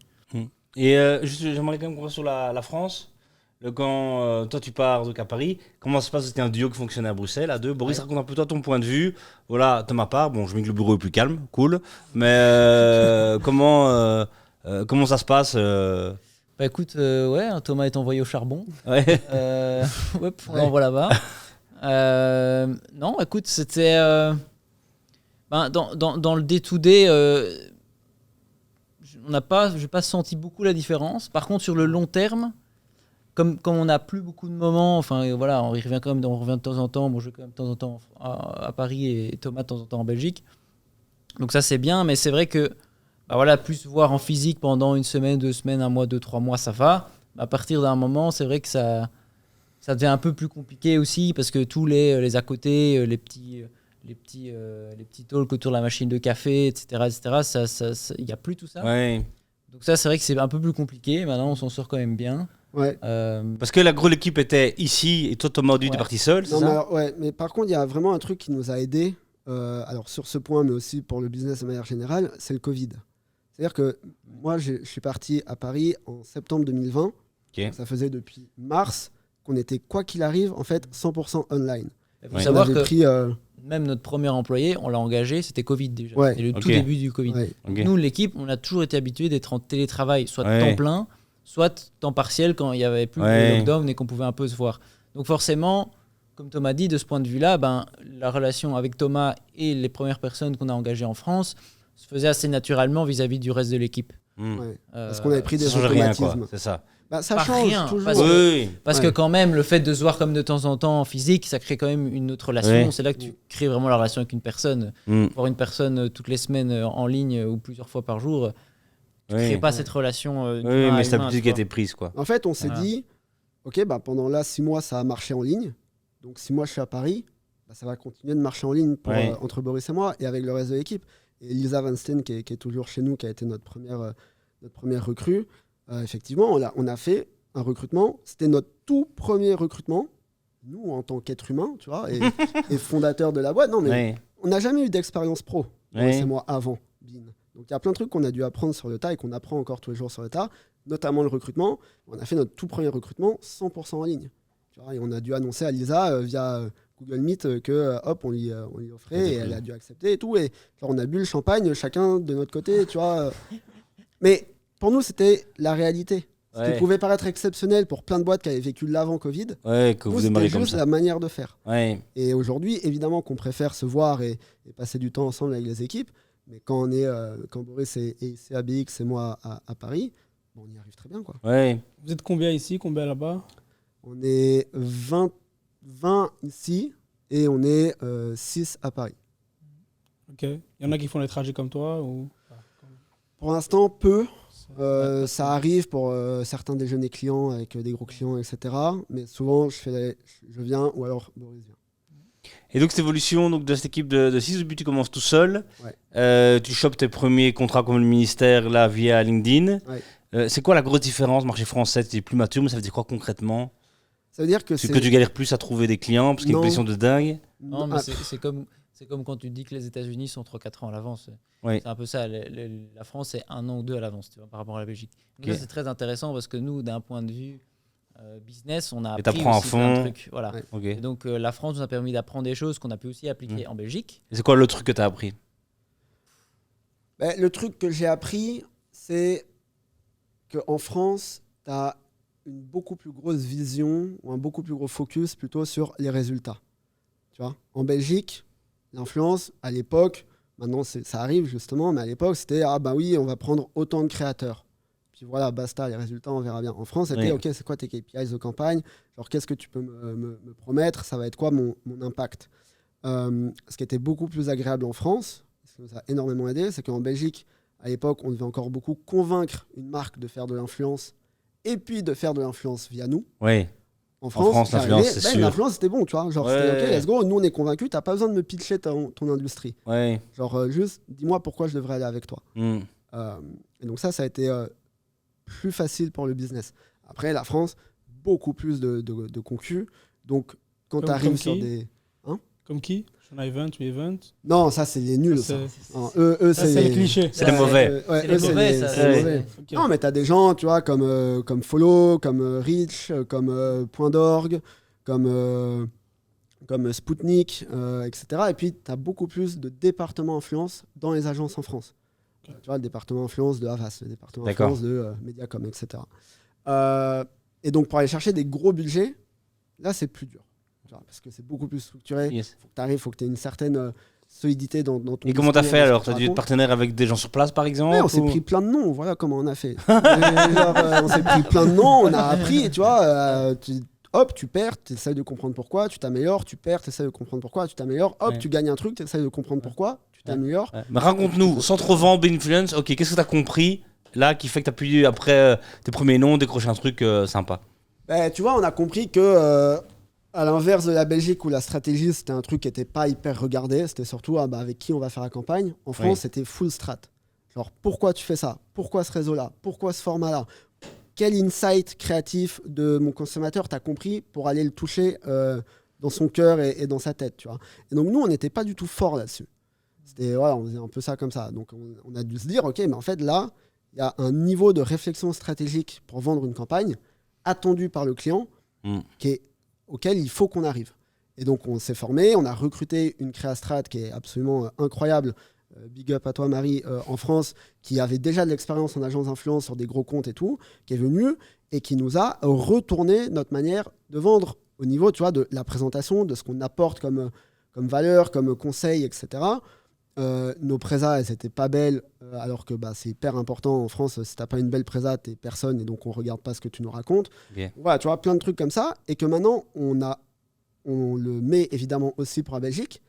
S2: Et j'aimerais quand même qu'on voit sur la France. Quand toi tu pars donc à Paris, comment ça se passe? C'était un duo qui fonctionnait à Bruxelles, à deux. Boris, raconte un peu toi ton point de vue. Voilà, de ma part, bon, je mets que le bureau est plus calme, cool. Mais comment ça se passe
S3: Bah écoute, ouais, Thomas est envoyé au charbon.
S2: Ouais.
S3: Hop, on l'envoie là-bas. Non, écoute, c'était dans le day-to-day, j'ai pas senti beaucoup la différence. Par contre, sur le long terme, comme on n'a plus beaucoup de moments, enfin voilà, on revient quand même, on revient de temps en temps. Bon, je vais quand même de temps en temps à Paris et Thomas de temps en temps en Belgique. Donc ça c'est bien, mais c'est vrai que bah voilà, plus voir en physique pendant une semaine, 2 semaines, 1 mois, 2, 3 mois, ça va. À partir d'un moment, c'est vrai que ça devient un peu plus compliqué aussi parce que tous les à côté, les petits talks autour de la machine de café, etc., il n'y a plus tout ça.
S2: Ouais.
S3: Donc ça, c'est vrai que c'est un peu plus compliqué. Maintenant, on s'en sort quand même bien.
S1: Ouais.
S2: Parce que la grosse équipe était ici et toi Thomas tu es parti seul, c'est
S1: non,
S2: ça?
S1: mais alors, ouais, mais par contre, il y a vraiment un truc qui nous a aidés, alors sur ce point, mais aussi pour le business de manière générale, c'est le Covid. C'est-à-dire que moi, je suis parti à Paris en septembre 2020.
S2: Okay.
S1: Ça faisait depuis mars qu'on était, quoi qu'il arrive, en fait, 100% online.
S3: Il faut savoir que même notre premier employé, on l'a engagé, c'était Covid déjà.
S1: Ouais.
S3: C'était le tout début du Covid.
S1: Ouais.
S3: Donc nous, l'équipe, on a toujours été habitués d'être en télétravail, soit temps plein, soit temps partiel quand il n'y avait plus de lockdown et qu'on pouvait un peu se voir. Donc forcément, comme Thomas dit, de ce point de vue-là, la relation avec Thomas et les premières personnes qu'on a engagées en France se faisait assez naturellement vis-à-vis du reste de l'équipe.
S1: Ouais. Parce qu'on avait pris des
S2: automatismes.
S1: Rien,
S2: c'est ça.
S1: Ça change
S3: rien,
S1: toujours.
S3: Parce que quand même, le fait de se voir comme de temps en temps en physique, ça crée quand même une autre relation. Oui. C'est là que tu crées vraiment la relation avec une personne. Voir une personne toutes les semaines en ligne ou plusieurs fois par jour, tu ne crées pas cette relation.
S2: Oui, mais c'est l'habitude qui a été prise, quoi.
S1: En fait, on s'est dit, ok, pendant là 6 mois, ça a marché en ligne. Donc 6 mois, je suis à Paris. Ça va continuer de marcher en ligne entre Boris et moi et avec le reste de l'équipe. Et Lisa Van Steen, qui est toujours chez nous, qui a été notre première recrue. Effectivement, on a fait un recrutement. C'était notre tout premier recrutement, nous, en tant qu'être humain, tu vois, et fondateur de la boîte. Non, mais on n'a jamais eu d'expérience pro, c'est moi, avant BIN. Donc, il y a plein de trucs qu'on a dû apprendre sur le tas et qu'on apprend encore tous les jours sur le tas, notamment le recrutement. On a fait notre tout premier recrutement 100% en ligne. Tu vois, et on a dû annoncer à Lisa via Google Meet que, hop, on lui offrait et elle a dû accepter et tout. Et genre, on a bu le champagne, chacun de notre côté, tu vois. Mais pour nous, c'était la réalité. Ce qui pouvait paraître exceptionnel pour plein de boîtes qui avaient vécu l'avant-Covid, c'était juste la manière de faire. Et aujourd'hui, évidemment qu'on préfère se voir et passer du temps ensemble avec les équipes, mais quand Boris est à BX et moi à Paris, on y arrive très bien, quoi.
S5: Vous êtes combien ici, combien là-bas?
S1: On est 20 ici et on est 6 à Paris.
S5: Ok. Il y en a qui font les trajets comme toi ou...
S1: Pour l'instant, peu. Ça arrive pour certains déjeuners clients avec des gros clients, etc. Mais souvent, je viens ou alors Boris vient.
S2: Et donc, cette évolution de cette équipe de 6, au début, tu commences tout seul. Tu chopes tes premiers contrats comme le ministère là, via LinkedIn. C'est quoi la grosse différence? Marché français, tu es plus mature, mais ça veut dire quoi concrètement?
S1: Ça veut dire que
S2: tu galères plus à trouver des clients parce qu'il y a une pression de dingue.
S3: Non, mais c'est comme quand tu dis que les États-Unis sont 3-4 ans à l'avance. C'est un peu ça. La France est 1 an ou 2 à l'avance, tu vois, par rapport à la Belgique. Donc ça, c'est très intéressant parce que nous, d'un point de vue business, on a appris aussi plein de trucs. Voilà. Et donc la France nous a permis d'apprendre des choses qu'on a pu aussi appliquer en Belgique.
S2: Et c'est quoi le truc que tu as appris?
S1: Le truc que j'ai appris, c'est qu'en France, tu as une beaucoup plus grosse vision ou un beaucoup plus gros focus plutôt sur les résultats. Tu vois, en Belgique, l'influence, à l'époque, maintenant ça arrive justement, mais à l'époque, c'était oui, on va prendre autant de créateurs. Puis voilà, basta, les résultats, on verra bien. En France, c'était ok, c'est quoi tes KPIs de campagne? Genre, qu'est-ce que tu peux me promettre? Ça va être quoi mon impact? Ce qui était beaucoup plus agréable en France, ce qui nous a énormément aidé, c'est qu'en Belgique, à l'époque, on devait encore beaucoup convaincre une marque de faire de l'influence et puis de faire de l'influence via nous. En France l'influence, c'est sûr. L'influence, c'était bon, tu vois. Genre, c'était ok, let's go, nous, on est convaincus, t'as pas besoin de me pitcher ton industrie. Genre, juste, dis-moi pourquoi je devrais aller avec toi. Et donc ça a été plus facile pour le business. Après, la France, beaucoup plus de concus. Donc, quand tu arrives sur des...
S5: Comme qui? Sean Event, Event?
S1: Non, ça, c'est les nuls. Ça. Non, eux,
S5: c'est les clichés.
S2: C'est les mauvais.
S3: C'est les mauvais, ça.
S1: C'est mauvais. Okay. Non, mais tu as des gens, tu vois, comme Follow, comme Reach, comme Point d'Orgue, comme Spoutnik, etc. Et puis, tu as beaucoup plus de départements influence dans les agences en France. Okay. Tu vois, le département influence de Havas, le département influence de Mediacom, etc. Et donc, pour aller chercher des gros budgets, là, c'est plus dur. Parce que c'est beaucoup plus structuré.
S2: Yes.
S1: Faut que tu arrives, faut que tu aies une certaine solidité dans ton...
S2: Et comment tu as fait alors? Tu as dû être partenaire avec des gens sur place, par exemple?
S1: Ouais, on s'est pris plein de noms, voilà comment on a fait. On s'est pris plein de noms, on a appris, tu vois, tu perds, tu essaies de comprendre pourquoi, tu t'améliores, tu perds, tu essaies de comprendre pourquoi, tu t'améliores, tu gagnes un truc, tu essaies de comprendre pourquoi, tu t'améliores.
S2: Mais raconte-nous, sans trop vendre Binfluence, ok, qu'est-ce que tu as compris là qui fait que tu as pu, après tes premiers noms, décrocher un truc sympa?
S1: Tu vois, on a compris que... à l'inverse de la Belgique où la stratégie c'était un truc qui n'était pas hyper regardé, c'était surtout avec qui on va faire la campagne. En France, c'était full strat. Genre, pourquoi tu fais ça? Pourquoi ce réseau-là? Pourquoi ce format-là? Quel insight créatif de mon consommateur t'as compris pour aller le toucher dans son cœur et dans sa tête, tu vois? Et donc, nous, on n'était pas du tout fort là-dessus. C'était, on faisait un peu ça comme ça. Donc, on a dû se dire, OK, mais en fait, là, il y a un niveau de réflexion stratégique pour vendre une campagne attendu par le client qui est auquel il faut qu'on arrive. Et donc, on s'est formé, on a recruté une créastrat qui est absolument incroyable. Big up à toi, Marie, en France, qui avait déjà de l'expérience en agence d'influence sur des gros comptes et tout, qui est venue et qui nous a retourné notre manière de vendre au niveau, tu vois, de la présentation, de ce qu'on apporte comme valeur, comme conseil, etc. Nos présas, elles n'étaient pas belles, alors que c'est hyper important en France. Si tu n'as pas une belle présa, tu n'es personne et donc on ne regarde pas ce que tu nous racontes.
S2: Yeah.
S1: Voilà, tu vois, plein de trucs comme ça. Et que maintenant, on le met évidemment aussi pour la Belgique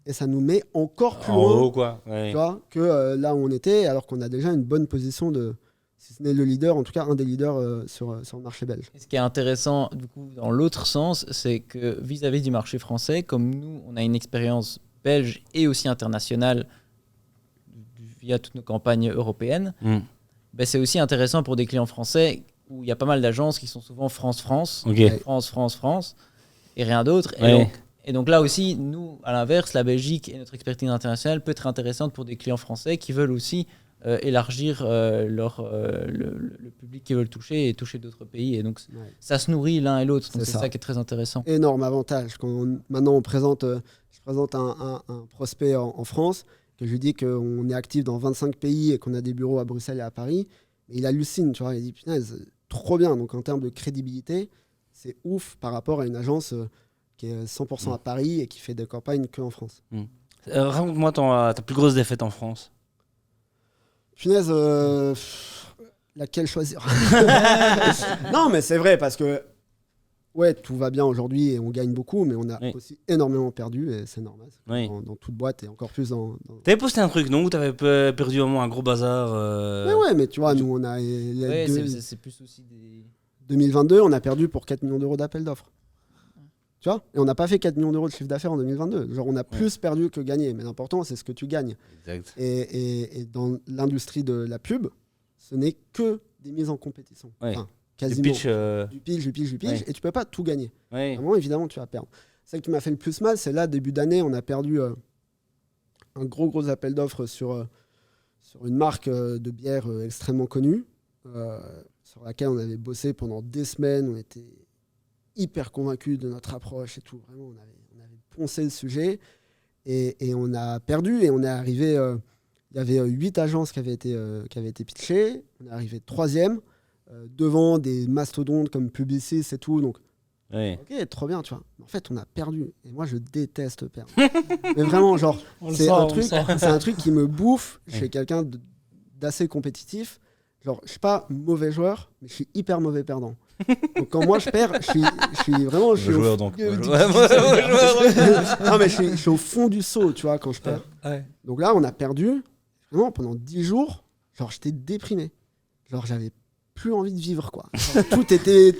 S1: et ça nous met encore plus loin
S2: haut, quoi. Ouais.
S1: Tu vois, que là où on était, alors qu'on a déjà une bonne position de, si ce n'est le leader, en tout cas un des leaders sur le marché belge.
S3: Et ce qui est intéressant, du coup, dans l'autre sens, c'est que vis-à-vis du marché français, comme nous, on a une expérience belge et aussi internationale via toutes nos campagnes européennes, c'est aussi intéressant pour des clients français où il y a pas mal d'agences qui sont souvent France-France, France, et rien d'autre. Et donc là aussi, nous, à l'inverse, la Belgique et notre expertise internationale peut être intéressante pour des clients français qui veulent aussi élargir le public qu'ils veulent toucher et toucher d'autres pays. Et donc, ça se nourrit l'un et l'autre. Donc, c'est ça qui est très intéressant.
S1: Énorme avantage. Maintenant, je présente un prospect en France, que je lui dis qu'on est actif dans 25 pays et qu'on a des bureaux à Bruxelles et à Paris. Et il hallucine, tu vois. Il dit, punaise, trop bien. Donc, en termes de crédibilité, c'est ouf par rapport à une agence qui est 100% à Paris et qui fait des campagnes qu'en France.
S2: Raconte-moi ta plus grosse défaite en France.
S1: Punaise, laquelle choisir? Non, mais c'est vrai, parce que tout va bien aujourd'hui et on gagne beaucoup, mais on a aussi énormément perdu et c'est normal. Dans toute boîte et encore plus dans...
S2: T'avais posté un truc, non? Où t'avais perdu au moins un gros bazar
S1: mais tu vois, nous, on a...
S3: c'est plus aussi des...
S1: 2022, on a perdu pour 4 millions d'euros d'appel d'offres. Tu vois? Et on n'a pas fait 4 millions d'euros de chiffre d'affaires en 2022. Genre, on a plus perdu que gagné. Mais l'important, c'est ce que tu gagnes.
S2: Exact.
S1: Et dans l'industrie de la pub, ce n'est que des mises en compétition. Enfin, quasiment. Du pitch. Et tu peux pas tout gagner. Vraiment, évidemment, tu vas perdre. Ce qui m'a fait le plus mal, c'est là, début d'année, on a perdu un gros appel d'offres sur une marque de bière extrêmement connue, sur laquelle on avait bossé pendant des semaines. On était hyper convaincus de notre approche et tout. Vraiment, on avait poncé le sujet et on a perdu et on est arrivé... il y avait 8 agences qui avaient été pitchées. On est arrivé 3e devant des mastodontes comme Publicis et tout. Donc, ok, trop bien, tu vois. Mais en fait, on a perdu. Et moi, je déteste perdre. Mais vraiment, genre, c'est un truc qui me bouffe. Je suis quelqu'un d'assez compétitif. Genre, je suis pas mauvais joueur, mais je suis hyper mauvais perdant. Donc quand moi je perds, je suis vraiment...
S2: joueur donc.
S1: Non, mais je suis au fond du seau, tu vois, quand je perds. Donc là, on a perdu, vraiment, pendant 10 jours, genre, j'étais déprimé. Genre, j'avais plus envie de vivre, quoi. Genre, tout était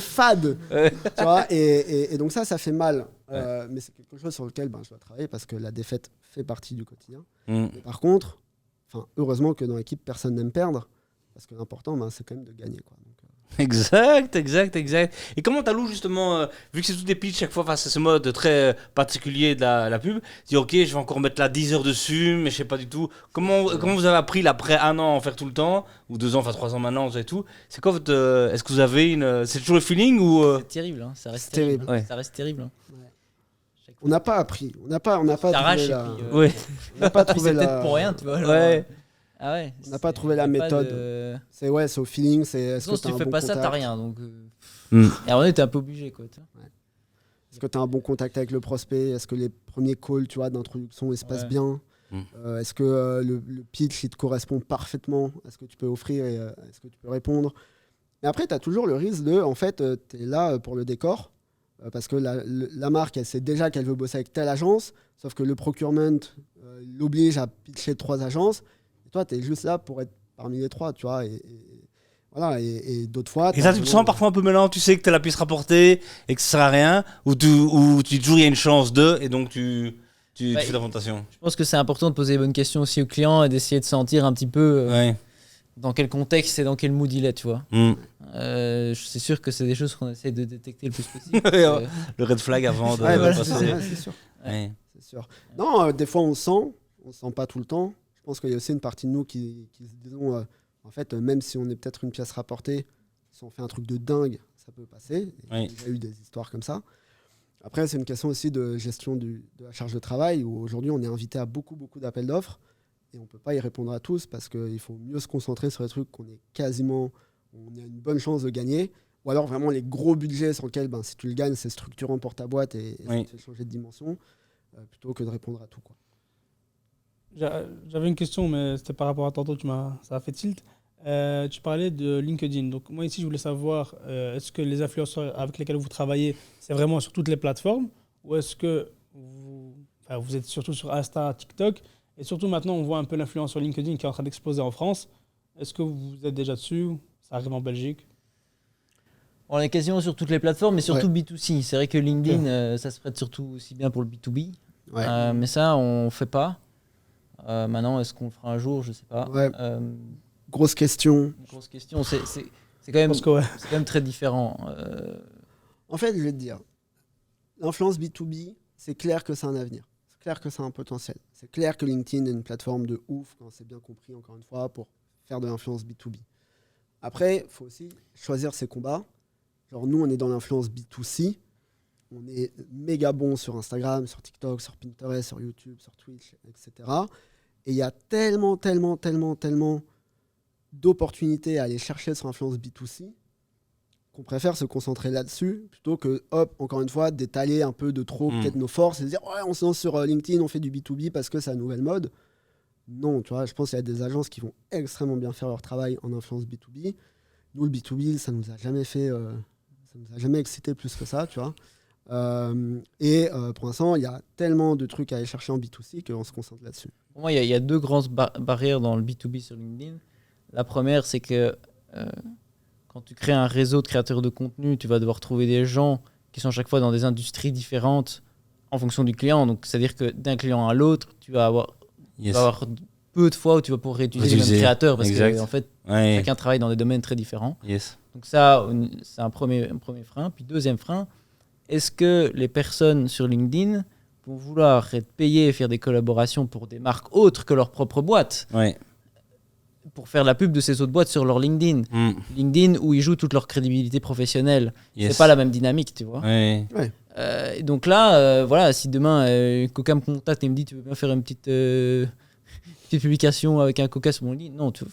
S1: fade, tu vois, et donc ça fait mal. Mais c'est quelque chose sur lequel je dois travailler parce que la défaite fait partie du quotidien. Mais par contre, heureusement que dans l'équipe, personne n'aime perdre, parce que l'important, c'est quand même de gagner, quoi. Donc,
S2: Exact. Et comment t'alloues justement, vu que c'est tout des pitchs chaque fois, enfin, c'est ce mode très particulier de la pub, tu dis ok, je vais encore mettre là 10 heures dessus, mais je sais pas du tout. Comment vous avez appris là, après 1 an en faire tout le temps, ou 2 ans, enfin 3 ans maintenant, et tout. C'est quoi votre. Est-ce que vous avez une. C'est toujours le feeling ou.
S3: C'est terrible, hein. Ça reste
S1: C'est terrible.
S3: terrible. Ça reste terrible. Hein.
S1: On n'a pas appris. On n'a pas
S3: T'arraches
S1: trouvé
S3: et
S1: la...
S3: puis,
S2: Ouais.
S1: On n'a pas
S3: c'est
S1: trouvé
S3: peut-être
S1: la...
S3: pour rien, tu vois. genre,
S2: Ouais.
S3: Ah ouais.
S1: On n'a pas trouvé la méthode. C'est au feeling. C'est
S3: De toute
S1: est-ce que
S3: façon, si
S1: t'as
S3: tu
S1: un
S3: fais
S1: bon
S3: pas ça, t'as
S1: contact.
S3: rien. Donc,
S2: Mm.
S3: Et à un moment donné, t'es un peu obligé, quoi. tu vois.
S1: Est-ce que tu as un bon contact avec le prospect? Est-ce que les premiers calls, tu vois, d'introduction, ils se passent bien? Est-ce que le pitch, il te correspond parfaitement à ce que tu peux offrir et à ce que tu peux répondre? Mais après, tu as toujours le risque de, en fait, tu es là pour le décor, parce que la marque, elle sait déjà qu'elle veut bosser avec telle agence, sauf que le procurement l'oblige à pitcher 3 agences, et toi, tu es juste là pour être parmi les 3, tu vois, voilà, et d'autres fois...
S2: Et ça, tu te sens parfois un peu mêlant, tu sais que t'as la piste rapportée et que ça sert à rien, ou tu dis toujours il y a une chance de, et donc tu fais l'augmentation.
S3: Je pense que c'est important de poser les bonnes questions aussi aux clients et d'essayer de sentir un petit peu dans quel contexte et dans quel mood il est, tu vois. C'est sûr que c'est des choses qu'on essaie de détecter le plus possible.
S2: Le red flag avant de passer.
S1: C'est sûr.
S2: Ouais.
S1: C'est sûr. Non, des fois on sent pas tout le temps. Je pense qu'il y a aussi une partie de nous qui se disons, en fait, même si on est peut-être une pièce rapportée, si on fait un truc de dingue, ça peut passer. Il y a eu des histoires comme ça. Après, c'est une question aussi de gestion de la charge de travail, où aujourd'hui on est invité à beaucoup d'appels d'offres et on ne peut pas y répondre à tous parce qu'il faut mieux se concentrer sur les trucs on a une bonne chance de gagner, ou alors vraiment les gros budgets sur lesquels si tu le gagnes, c'est structurant pour ta boîte et ça te fait changer de dimension, plutôt que de répondre à tout, quoi.
S5: J'avais une question, mais c'était par rapport à tantôt, ça a fait tilt. Tu parlais de LinkedIn. Donc moi ici, je voulais savoir, est-ce que les influenceurs avec lesquels vous travaillez, c'est vraiment sur toutes les plateformes, ou est-ce que vous êtes surtout sur Insta, TikTok, et surtout maintenant, on voit un peu l'influence sur LinkedIn qui est en train d'exploser en France. Est-ce que vous êtes déjà dessus? Ça arrive en Belgique?
S3: On est quasiment sur toutes les plateformes, mais surtout B2C. C'est vrai que LinkedIn, ça se prête surtout aussi bien pour le B2B. Mais ça, on fait pas. Maintenant, est-ce qu'on le fera un jour? Je sais pas.
S1: Grosse question.
S3: C'est quand même très différent.
S1: En fait, je vais te dire, l'influence B2B, c'est clair que c'est un avenir. C'est clair que c'est un potentiel. C'est clair que LinkedIn est une plateforme de ouf, quand c'est bien compris, encore une fois, pour faire de l'influence B2B. Après, il faut aussi choisir ses combats. Genre, nous, on est dans l'influence B2C. On est méga bon sur Instagram, sur TikTok, sur Pinterest, sur YouTube, sur Twitch, etc. Et il y a tellement d'opportunités à aller chercher sur l'influence B2C qu'on préfère se concentrer là-dessus plutôt que, encore une fois, d'étaler un peu de trop peut-être nos forces et de dire on se lance sur LinkedIn, on fait du B2B parce que c'est la nouvelle mode. Non, tu vois, je pense qu'il y a des agences qui vont extrêmement bien faire leur travail en influence B2B. Nous, le B2B, ça nous a jamais excité plus que ça, tu vois. Pour l'instant, il y a tellement de trucs à aller chercher en B2C qu'on se concentre là-dessus.
S3: Pour moi, il y a 2 grandes barrières dans le B2B sur LinkedIn. La première, c'est que quand tu crées un réseau de créateurs de contenu, tu vas devoir trouver des gens qui sont chaque fois dans des industries différentes en fonction du client. Donc, c'est-à-dire que d'un client à l'autre, tu vas avoir peu de fois où tu vas pouvoir réutiliser les mêmes créateurs parce qu'en fait, chacun travaille dans des domaines très différents. Donc ça, c'est un premier frein. Puis deuxième frein, est-ce que les personnes sur LinkedIn vont vouloir être payées et faire des collaborations pour des marques autres que leur propre boîte pour faire la pub de ces autres boîtes sur leur LinkedIn. LinkedIn où ils jouent toute leur crédibilité professionnelle. C'est pas la même dynamique, tu vois. Donc là, voilà, si demain Coca me contacte et me dit tu veux bien faire une petite publication avec un Coca sur mon LinkedIn, non, tu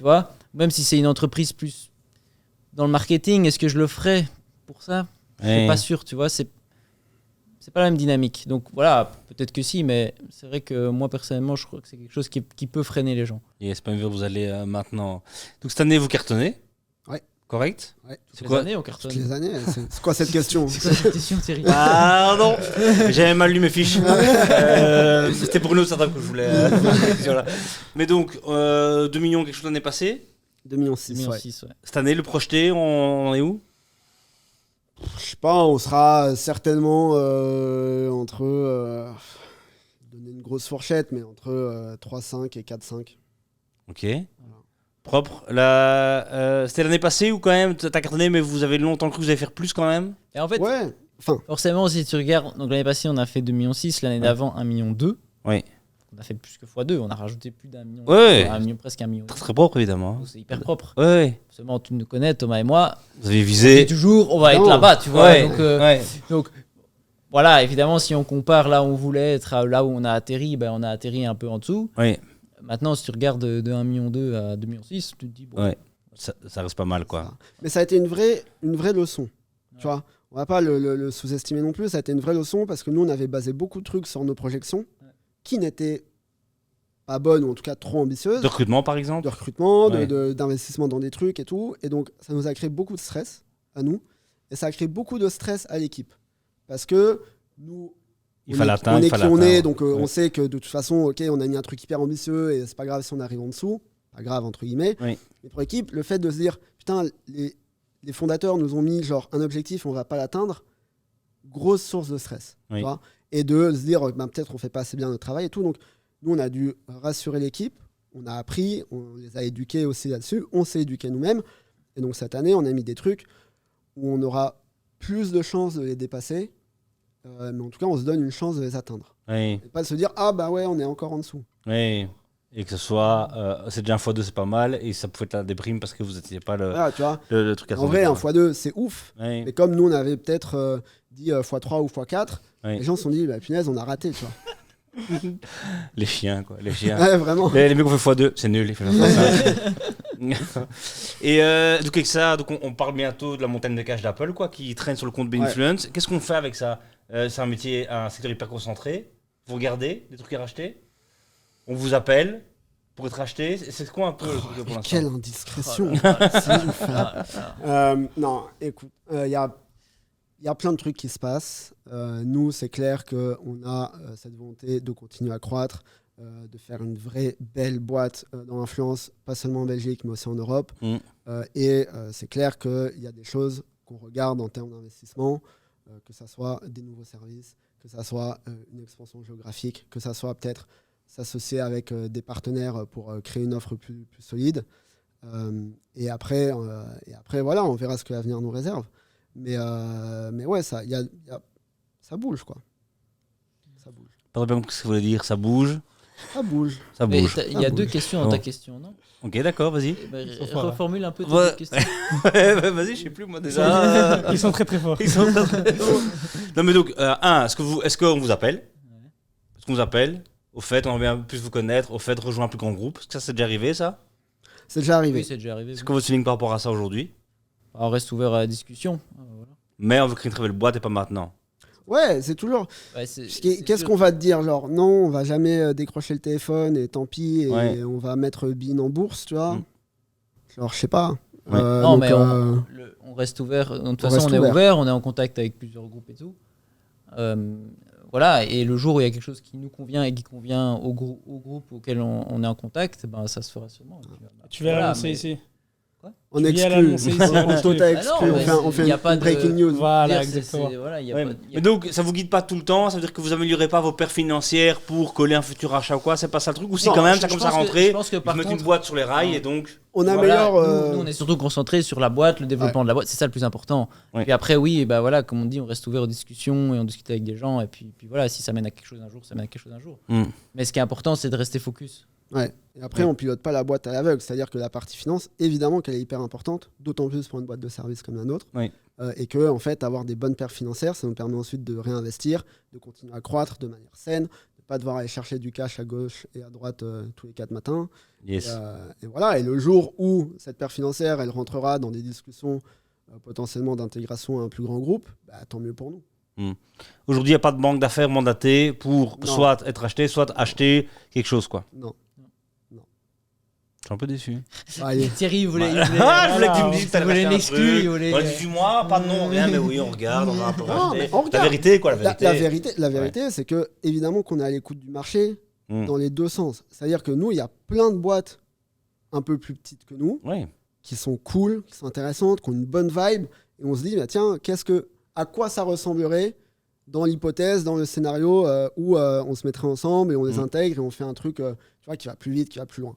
S3: vois. Même si c'est une entreprise plus dans le marketing, est-ce que je le ferais pour ça? Je suis pas sûr, tu vois. C'est pas la même dynamique. Donc voilà, peut-être que si, mais c'est vrai que moi personnellement, je crois que c'est quelque chose qui peut freiner les gens.
S2: Yes, pas vous allez maintenant. Donc cette année, vous cartonnez?
S1: Ouais.
S2: Correct?
S3: C'est quoi? Années, on cartonne.
S1: Toutes les années, c'est quoi cette question?
S3: C'est quoi cette question, Thierry?
S2: Pardon, j'avais mal lu mes fiches. C'était pour une autre startup que je voulais. Voilà. Mais donc, 2 millions, quelque chose l'année passée?
S1: 2,6 millions.
S2: Cette année, le projeté, on est où?
S1: Je sais pas, on sera certainement entre, donner une grosse fourchette, mais entre 3,5 et 4,5.
S2: Ok. Voilà. Propre. C'était l'année passée ou quand même t'as cartonné, mais vous avez longtemps cru que vous allez faire plus quand même.
S3: Et en fait,
S1: Ouais.
S3: forcément, si tu regardes, donc l'année passée, on a fait 2,6 millions, l'année d'avant 1,2 million.
S2: Oui.
S3: On a fait plus que x2, on a rajouté plus d'1 million.
S2: Ouais.
S3: Presque 1 million.
S2: Très, très propre évidemment.
S3: Donc, c'est hyper propre.
S2: Ouais.
S3: Seulement, tu nous connais, Thomas et moi.
S2: Vous avez
S3: On
S2: visé.
S3: dit toujours, on va être
S1: Non.
S3: là-bas, tu vois.
S2: Ouais.
S3: Donc, voilà, évidemment, si on compare là où on voulait être à là où on a atterri, ben, on a atterri un peu en dessous.
S2: Oui.
S3: Maintenant, si tu regardes de 1,2 million à 2,6 millions, tu te dis, bon,
S2: Ouais. Ça reste pas mal quoi.
S1: Mais ça a été une vraie leçon. Tu vois, on va pas le sous-estimer non plus. Ça a été une vraie leçon parce que nous, on avait basé beaucoup de trucs sur nos projections qui n'étaient pas bonnes ou en tout cas trop ambitieuses.
S2: De recrutement par exemple.
S1: De recrutement,
S2: Ouais.
S1: d'investissement dans des trucs et tout. Et donc, ça nous a créé beaucoup de stress à nous. Et ça a créé beaucoup de stress à l'équipe. Parce que nous,
S2: Il fallait
S1: on
S2: atteindre.
S1: est qui on est, donc
S2: Ouais.
S1: on sait que de toute façon, ok, on a mis un truc hyper ambitieux et c'est pas grave si on arrive en dessous. Pas grave, entre guillemets.
S2: Oui.
S1: Mais pour l'équipe, le fait de se dire, putain, les fondateurs nous ont mis genre un objectif, on va pas l'atteindre, grosse source de stress.
S2: Oui.
S1: Tu vois, et de se dire, ben, peut-être on fait pas assez bien notre travail et tout. Donc, nous, on a dû rassurer l'équipe, on a appris, on les a éduqués aussi là-dessus, on s'est éduqués nous-mêmes. Et donc, cette année, on a mis des trucs où on aura plus de chances de les dépasser. Mais en tout cas, on se donne une chance de les atteindre.
S2: Oui.
S1: Et pas de se dire, ah bah ouais, on est encore en dessous.
S2: Oui. Et que ce soit, c'est déjà un x2, c'est pas mal, et ça pouvait être la déprime parce que vous n'étiez pas
S1: Voilà, tu vois.
S2: le truc à
S1: En vrai, un x2, c'est ouf.
S2: Oui.
S1: Mais comme nous, on avait peut-être dit x3 ou x4,
S2: Oui.
S1: les gens se sont dit, bah, punaise, on a raté, tu vois.
S2: Les chiens, quoi. Les chiens.
S1: Ouais, vraiment.
S2: Les mecs ont fait x2, c'est nul, il fait x5. Et donc avec ça, donc on parle bientôt de la montagne de cash d'Apple, quoi, qui traîne sur le compte Binfluence. Qu'est-ce qu'on fait avec ça? C'est un métier, un secteur hyper concentré. Vous regardez des trucs à racheter. On vous appelle pour être acheté. C'est quoi un peu le truc pour l'instant?
S1: Quelle indiscrétion.
S3: Oh là là.
S1: C'est ouf, hein. Non, écoute, il y a plein de trucs qui se passent. Nous, c'est clair qu'on a cette volonté de continuer à croître, de faire une vraie belle boîte dans l'influence, pas seulement en Belgique, mais aussi en Europe. Et c'est clair qu'il y a des choses qu'on regarde en termes d'investissement, que ce soit des nouveaux services, que ce soit une expansion géographique, que ce soit peut-être s'associer avec des partenaires pour créer une offre plus solide. Et après, voilà, on verra ce que l'avenir nous réserve. Mais ouais, ça bouge, quoi. Ça bouge.
S2: Pas bien ce que vous voulez dire, ça bouge.
S1: Ça bouge.
S2: Ça
S3: Mais
S2: bouge.
S3: il y a deux
S1: bouge.
S3: questions dans
S2: Bon.
S3: ta question, non?
S2: Ok, d'accord, vas-y.
S3: Eh ben,
S5: sont forts, là.
S3: reformule un peu tes
S2: Ouais.
S3: deux questions.
S2: Vas-y, je sais plus moi déjà.
S5: Ils sont très très forts.
S2: Ils sont très forts. Non mais donc, est-ce qu'on vous appelle? Est-ce qu'on vous appelle? Au fait, on aimerait bien plus vous connaître. Au fait, rejoindre un plus grand groupe. Est-ce que ça c'est déjà arrivé ça?
S1: C'est déjà arrivé.
S3: Oui, c'est déjà arrivé.
S2: C'est quoi votre feeling par rapport à ça aujourd'hui?
S3: On reste ouvert à la discussion. Voilà.
S2: Mais on veut créer une très belle boîte et pas maintenant.
S1: Ouais, c'est toujours.
S3: Ouais, c'est
S1: Qu'est-ce
S3: sûr.
S1: qu'on va te dire? Genre, non, on va jamais décrocher le téléphone et tant pis, et
S2: Ouais.
S1: on va mettre BIN en bourse, tu vois.
S2: Mm.
S1: Genre, je sais pas.
S2: Ouais.
S3: Non,
S1: donc,
S3: mais on reste ouvert. De toute façon,
S1: reste
S3: on est
S1: ouvert.
S3: ouvert, on est en contact avec plusieurs groupes et tout. Voilà, et le jour où il y a quelque chose qui nous convient et qui convient au groupe auquel on est en contact, ben, ça se fera sûrement. Et puis,
S5: Tu vas
S3: voilà,
S5: l'annoncer
S3: mais-
S5: ici.
S1: on
S5: Tu viens
S1: exclut.
S5: l'annoncer ici,
S1: On
S5: voilà.
S1: tota
S3: Ah
S1: exclut.
S3: non,
S1: On
S3: mais
S1: fait, on
S3: c'est-
S1: fait
S3: y a
S1: une
S3: pas de-
S1: breaking news.
S5: Voilà,
S3: Dire,
S5: exactement.
S3: voilà, y a
S2: Ouais.
S3: pas- y a-
S2: Mais donc, ça vous guide pas tout le temps? Ça veut dire que vous améliorez pas vos perfs financières pour coller un futur achat ou quoi? C'est pas ça le truc? Ou si
S1: Non,
S2: quand même
S3: je
S2: ça commence à
S3: pense que-
S2: rentrer,
S3: je pense que
S2: ils
S3: par
S2: mettent une
S3: contre-
S2: boîte sur les rails
S3: Non.
S2: et donc...
S1: On
S3: Voilà,
S1: améliore.
S3: nous, on est surtout concentré sur la boîte, le développement de la boîte, c'est ça le plus important.
S2: Ouais.
S3: Puis après, oui, bah voilà, comme on dit, on reste ouvert aux discussions et on discute avec des gens. Et puis voilà, si ça mène à quelque chose un jour, ça mène à quelque chose un jour.
S2: Mm.
S3: Mais ce qui est important, c'est de rester focus.
S1: Ouais. Et après,
S2: Ouais.
S1: on pilote pas la boîte à l'aveugle. C'est-à-dire que la partie finance, évidemment qu'elle est hyper importante, d'autant plus pour une boîte de service comme la nôtre.
S2: Oui.
S1: Et que, en fait, avoir des bonnes perfs financières, ça nous permet ensuite de réinvestir, de continuer à croître de manière saine, de pas devoir aller chercher du cash à gauche et à droite tous les 4 matins.
S2: Yes.
S1: Et voilà. Et le jour où cette paire financière, elle rentrera dans des discussions potentiellement d'intégration à un plus grand groupe, bah, tant mieux pour nous.
S2: Aujourd'hui, il n'y a pas de banque d'affaires mandatée pour
S1: Non.
S2: soit être acheté, soit acheter quelque chose, quoi.
S1: Non.
S2: Je suis un peu déçu.
S1: Allez.
S3: Thierry, vous voulez.
S2: Ah, je voulais que tu me dises que
S3: il voulait
S2: t'allais
S3: une
S2: acheter un
S3: exclue,
S2: truc.
S3: il voulait-
S2: Dans les 18 mois, pas de nom, rien, mais oui, on regarde, on va un peu
S1: Non,
S2: racheter.
S1: mais on
S2: La
S1: regarde.
S2: vérité, quoi, la vérité.
S1: La vérité, c'est que évidemment qu'on est à l'écoute du marché
S2: Mm.
S1: dans les deux sens. C'est-à-dire que nous, il y a plein de boîtes un peu plus petites que nous,
S2: Oui.
S1: qui sont cool, qui sont intéressantes, qui ont une bonne vibe, et on se dit, bah, tiens, à quoi ça ressemblerait dans l'hypothèse, dans le scénario où on se mettrait ensemble et on les
S2: Mm.
S1: intègre et on fait un truc tu vois, qui va plus vite, qui va plus loin.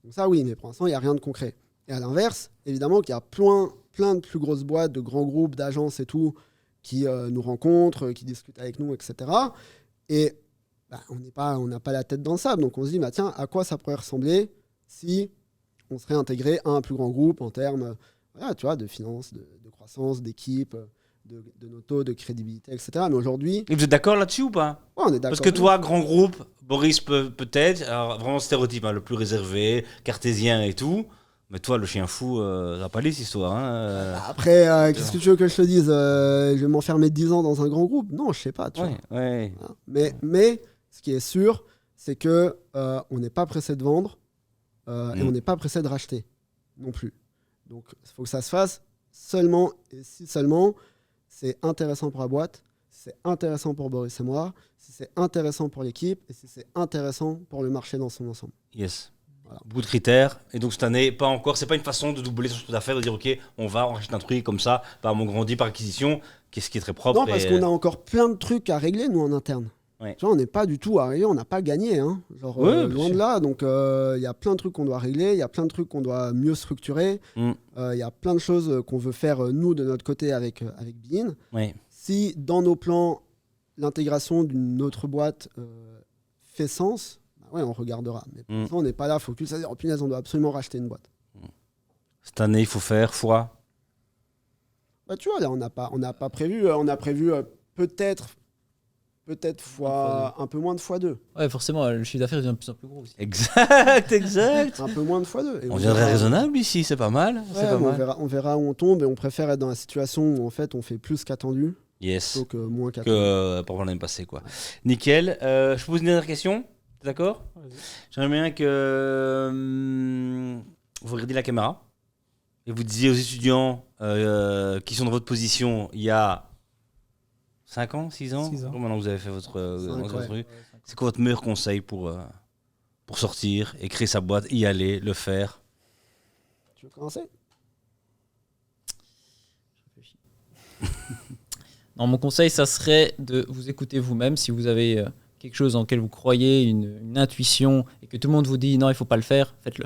S1: Donc ça, oui, mais pour l'instant, il n'y a rien de concret. Et à l'inverse, évidemment qu'il y a plein de plus grosses boîtes, de grands groupes, d'agences et tout, qui nous rencontrent, qui discutent avec nous, etc. Et on n'a pas la tête dans le sable. Donc on se dit, tiens, à quoi ça pourrait ressembler si on serait intégré à un plus grand groupe en termes de finances, de croissance, d'équipe, de noto, de crédibilité, etc. Mais aujourd'hui...
S2: Et vous êtes d'accord là-dessus ou pas ?
S1: Ouais, on est d'accord.
S2: Parce que toi, grand groupe, Boris peut-être, alors vraiment stéréotype, le plus réservé, cartésien et tout. Mais toi, le chien fou, ça n'a pas lu cette histoire.
S1: Après, qu'est-ce que tu veux que je te dise ? Je vais m'enfermer 10 ans dans un grand groupe ? Non, je sais pas. Tu vois.
S2: Ouais.
S1: Mais ce qui est sûr, c'est que on n'est pas pressé de vendre et on n'est pas pressé de racheter non plus. Donc, il faut que ça se fasse seulement et si seulement c'est intéressant pour la boîte, si c'est intéressant pour Boris et moi, si c'est intéressant pour l'équipe et si c'est intéressant pour le marché dans son ensemble.
S2: Yes. Voilà. Beaucoup de critères. Et donc cette année, pas encore. C'est pas une façon de doubler son chiffre d'affaires, de dire ok, on rachète un truc comme ça, on grandit par acquisition, qu'est-ce qui est très propre.
S1: Non, parce qu'on a encore plein de trucs à régler nous en interne.
S2: Ouais.
S1: Tu vois, on n'est pas du tout arrivé, on n'a pas gagné, hein. Loin de là. Donc il y a plein de trucs qu'on doit régler, il y a plein de trucs qu'on doit mieux structurer. Il y a plein de choses qu'on veut faire nous de notre côté avec Bein.
S2: Ouais.
S1: Si dans nos plans l'intégration d'une autre boîte fait sens. On regardera. Mais pour l'instant, on n'est pas là, focus à dire oh punaise, on doit absolument racheter une boîte.
S2: Cette année, il faut faire fois.
S1: Tu vois, là, on n'a pas prévu. On a prévu peut-être fois un peu moins de x2.
S3: Ouais, forcément, le chiffre d'affaires devient de plus en plus gros aussi.
S2: Exact.
S1: Un peu moins de x2. Et
S2: on viendrait raisonnable ici, c'est pas mal.
S1: On verra où on tombe et on préfère être dans la situation où en fait on fait plus qu'attendu.
S2: Yes.
S1: Plutôt que moins qu'attendu.
S2: Que pour l'année passée, quoi. Ouais. Nickel. Je pose une dernière question. D'accord ? J'aimerais bien que vous regardiez la caméra et vous disiez aux étudiants qui sont dans votre position il y a 5 ans, 6 ans,
S5: 6 ans.
S2: Maintenant que vous avez fait votre truc, c'est quoi votre meilleur conseil pour sortir et créer sa boîte, y aller, le faire ?
S1: Tu veux commencer ?
S3: Non, mon conseil, ça serait de vous écouter vous-même si vous avez... quelque chose en lequel vous croyez, une intuition, et que tout le monde vous dit non, il faut pas le faire, faites-le.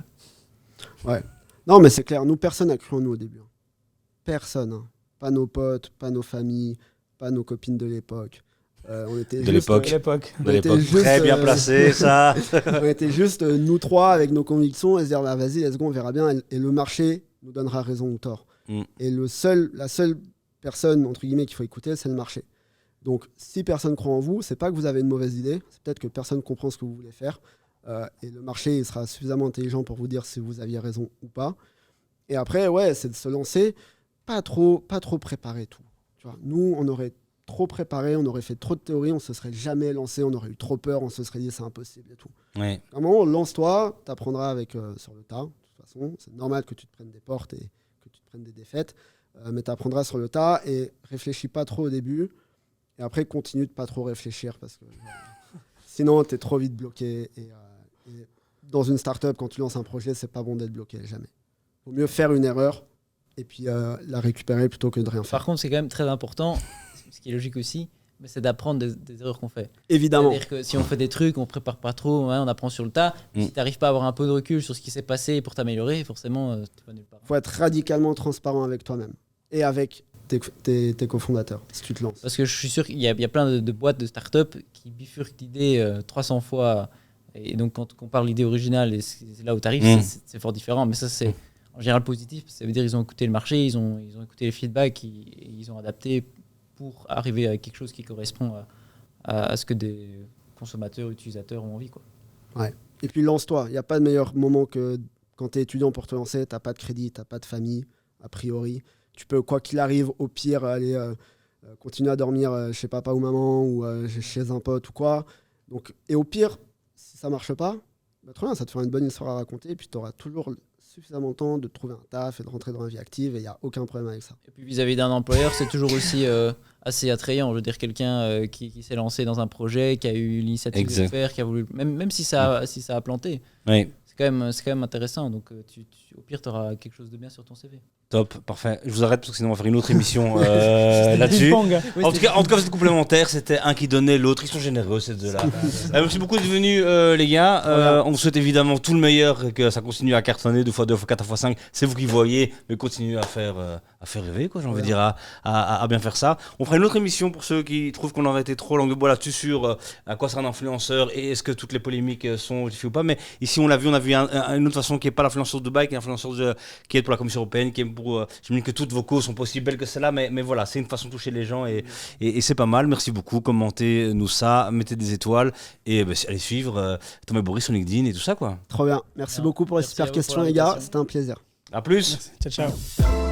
S1: Ouais. Non, mais c'est clair, nous, personne n'a cru en nous au début. Personne. Hein. Pas nos potes, pas nos familles, pas nos copines de l'époque. On était
S2: de
S1: juste,
S2: l'époque. Très bien placé, ça.
S1: On était juste nous trois avec nos convictions et se dire vas-y, let's go, on verra bien. Et le marché nous donnera raison ou tort. Et la seule personne, entre guillemets, qu'il faut écouter, c'est le marché. Donc, si personne croit en vous, c'est pas que vous avez une mauvaise idée, c'est peut-être que personne comprend ce que vous voulez faire. Et le marché il sera suffisamment intelligent pour vous dire si vous aviez raison ou pas. Et après, c'est de se lancer, pas trop préparer tout. Tu vois, nous, on aurait trop préparé, on aurait fait trop de théories, on se serait jamais lancé, on aurait eu trop peur, on se serait dit c'est impossible et tout.
S2: Ouais.
S1: Vraiment, lance-toi, t'apprendras sur le tas. De toute façon, c'est normal que tu te prennes des portes et que tu te prennes des défaites, mais t'apprendras sur le tas et réfléchis pas trop au début. Et après, continue de pas trop réfléchir parce que sinon, tu es trop vite bloqué. Et dans une startup, quand tu lances un projet, c'est pas bon d'être bloqué, jamais. Il vaut mieux faire une erreur et puis la récupérer plutôt que de rien faire.
S3: Par contre, c'est quand même très important, ce qui est logique aussi, mais c'est d'apprendre des erreurs qu'on fait.
S1: Évidemment.
S3: C'est-à-dire que si on fait des trucs, on prépare pas trop, on apprend sur le tas. Si tu n'arrives pas à avoir un peu de recul sur ce qui s'est passé pour t'améliorer, forcément, tu vas nulle part.
S1: Il faut être radicalement transparent avec toi-même et avec tes cofondateurs, si tu te lances.
S3: Parce que je suis sûr qu'il y a plein de boîtes de start-up qui bifurquent l'idée 300 fois. Et donc, quand on parle l'idée originale et c'est là où tu arrives, c'est fort différent. Mais ça, c'est en général positif. Ça veut dire qu'ils ont écouté le marché, ils ont écouté les feedbacks, ils ont adapté pour arriver à quelque chose qui correspond à ce que des consommateurs, utilisateurs ont envie, quoi.
S1: Ouais. Et puis, lance-toi. Il n'y a pas de meilleur moment que quand tu es étudiant pour te lancer. Tu n'as pas de crédit, tu n'as pas de famille, a priori. Tu peux, quoi qu'il arrive, au pire, aller continuer à dormir chez papa ou maman ou chez un pote ou quoi. Donc, et au pire, si ça ne marche pas, très bien, ça te fera une bonne histoire à raconter. Et puis, tu auras toujours suffisamment de temps de trouver un taf et de rentrer dans la vie active. Et il n'y a aucun problème avec ça. Et
S3: puis, vis-à-vis d'un employeur, c'est toujours aussi assez attrayant. Je veux dire, quelqu'un qui s'est lancé dans un projet, qui a eu l'initiative de le faire, qui a voulu, même si ça a planté.
S2: Oui.
S3: C'est quand même intéressant. Donc, au pire, tu auras quelque chose de bien sur ton CV.
S2: Top, parfait. Je vous arrête parce que sinon on va faire une autre émission là-dessus. En tout cas, vous êtes complémentaires. C'était un qui donnait l'autre. Ils sont généreux, ces deux-là. Merci beaucoup d'être venus, les gars. On vous souhaite évidemment tout le meilleur et que ça continue à cartonner 2x2, 4x4, 4x5. C'est vous qui voyez, mais continuez à faire rêver, quoi. J'ai envie de dire à bien faire ça. On fera une autre émission pour ceux qui trouvent qu'on aurait été trop langue de bois là-dessus sur à quoi sert un influenceur et est-ce que toutes les polémiques sont justifiées ou pas. Mais ici, on a vu une autre façon qui n'est pas l'influenceur de Dubaï, qui est l'influenceur qui est pour la Commission européenne, qui est j'imagine que toutes vos causes sont pas aussi belles que celle-là, mais voilà, c'est une façon de toucher les gens et c'est pas mal. Merci beaucoup. Commentez-nous ça, mettez des étoiles et allez suivre Thomas et Boris sur LinkedIn et tout ça, quoi.
S1: Trop bien. Merci beaucoup pour les super questions, les gars. C'était un plaisir.
S2: À plus.
S5: Merci. Ciao, ciao.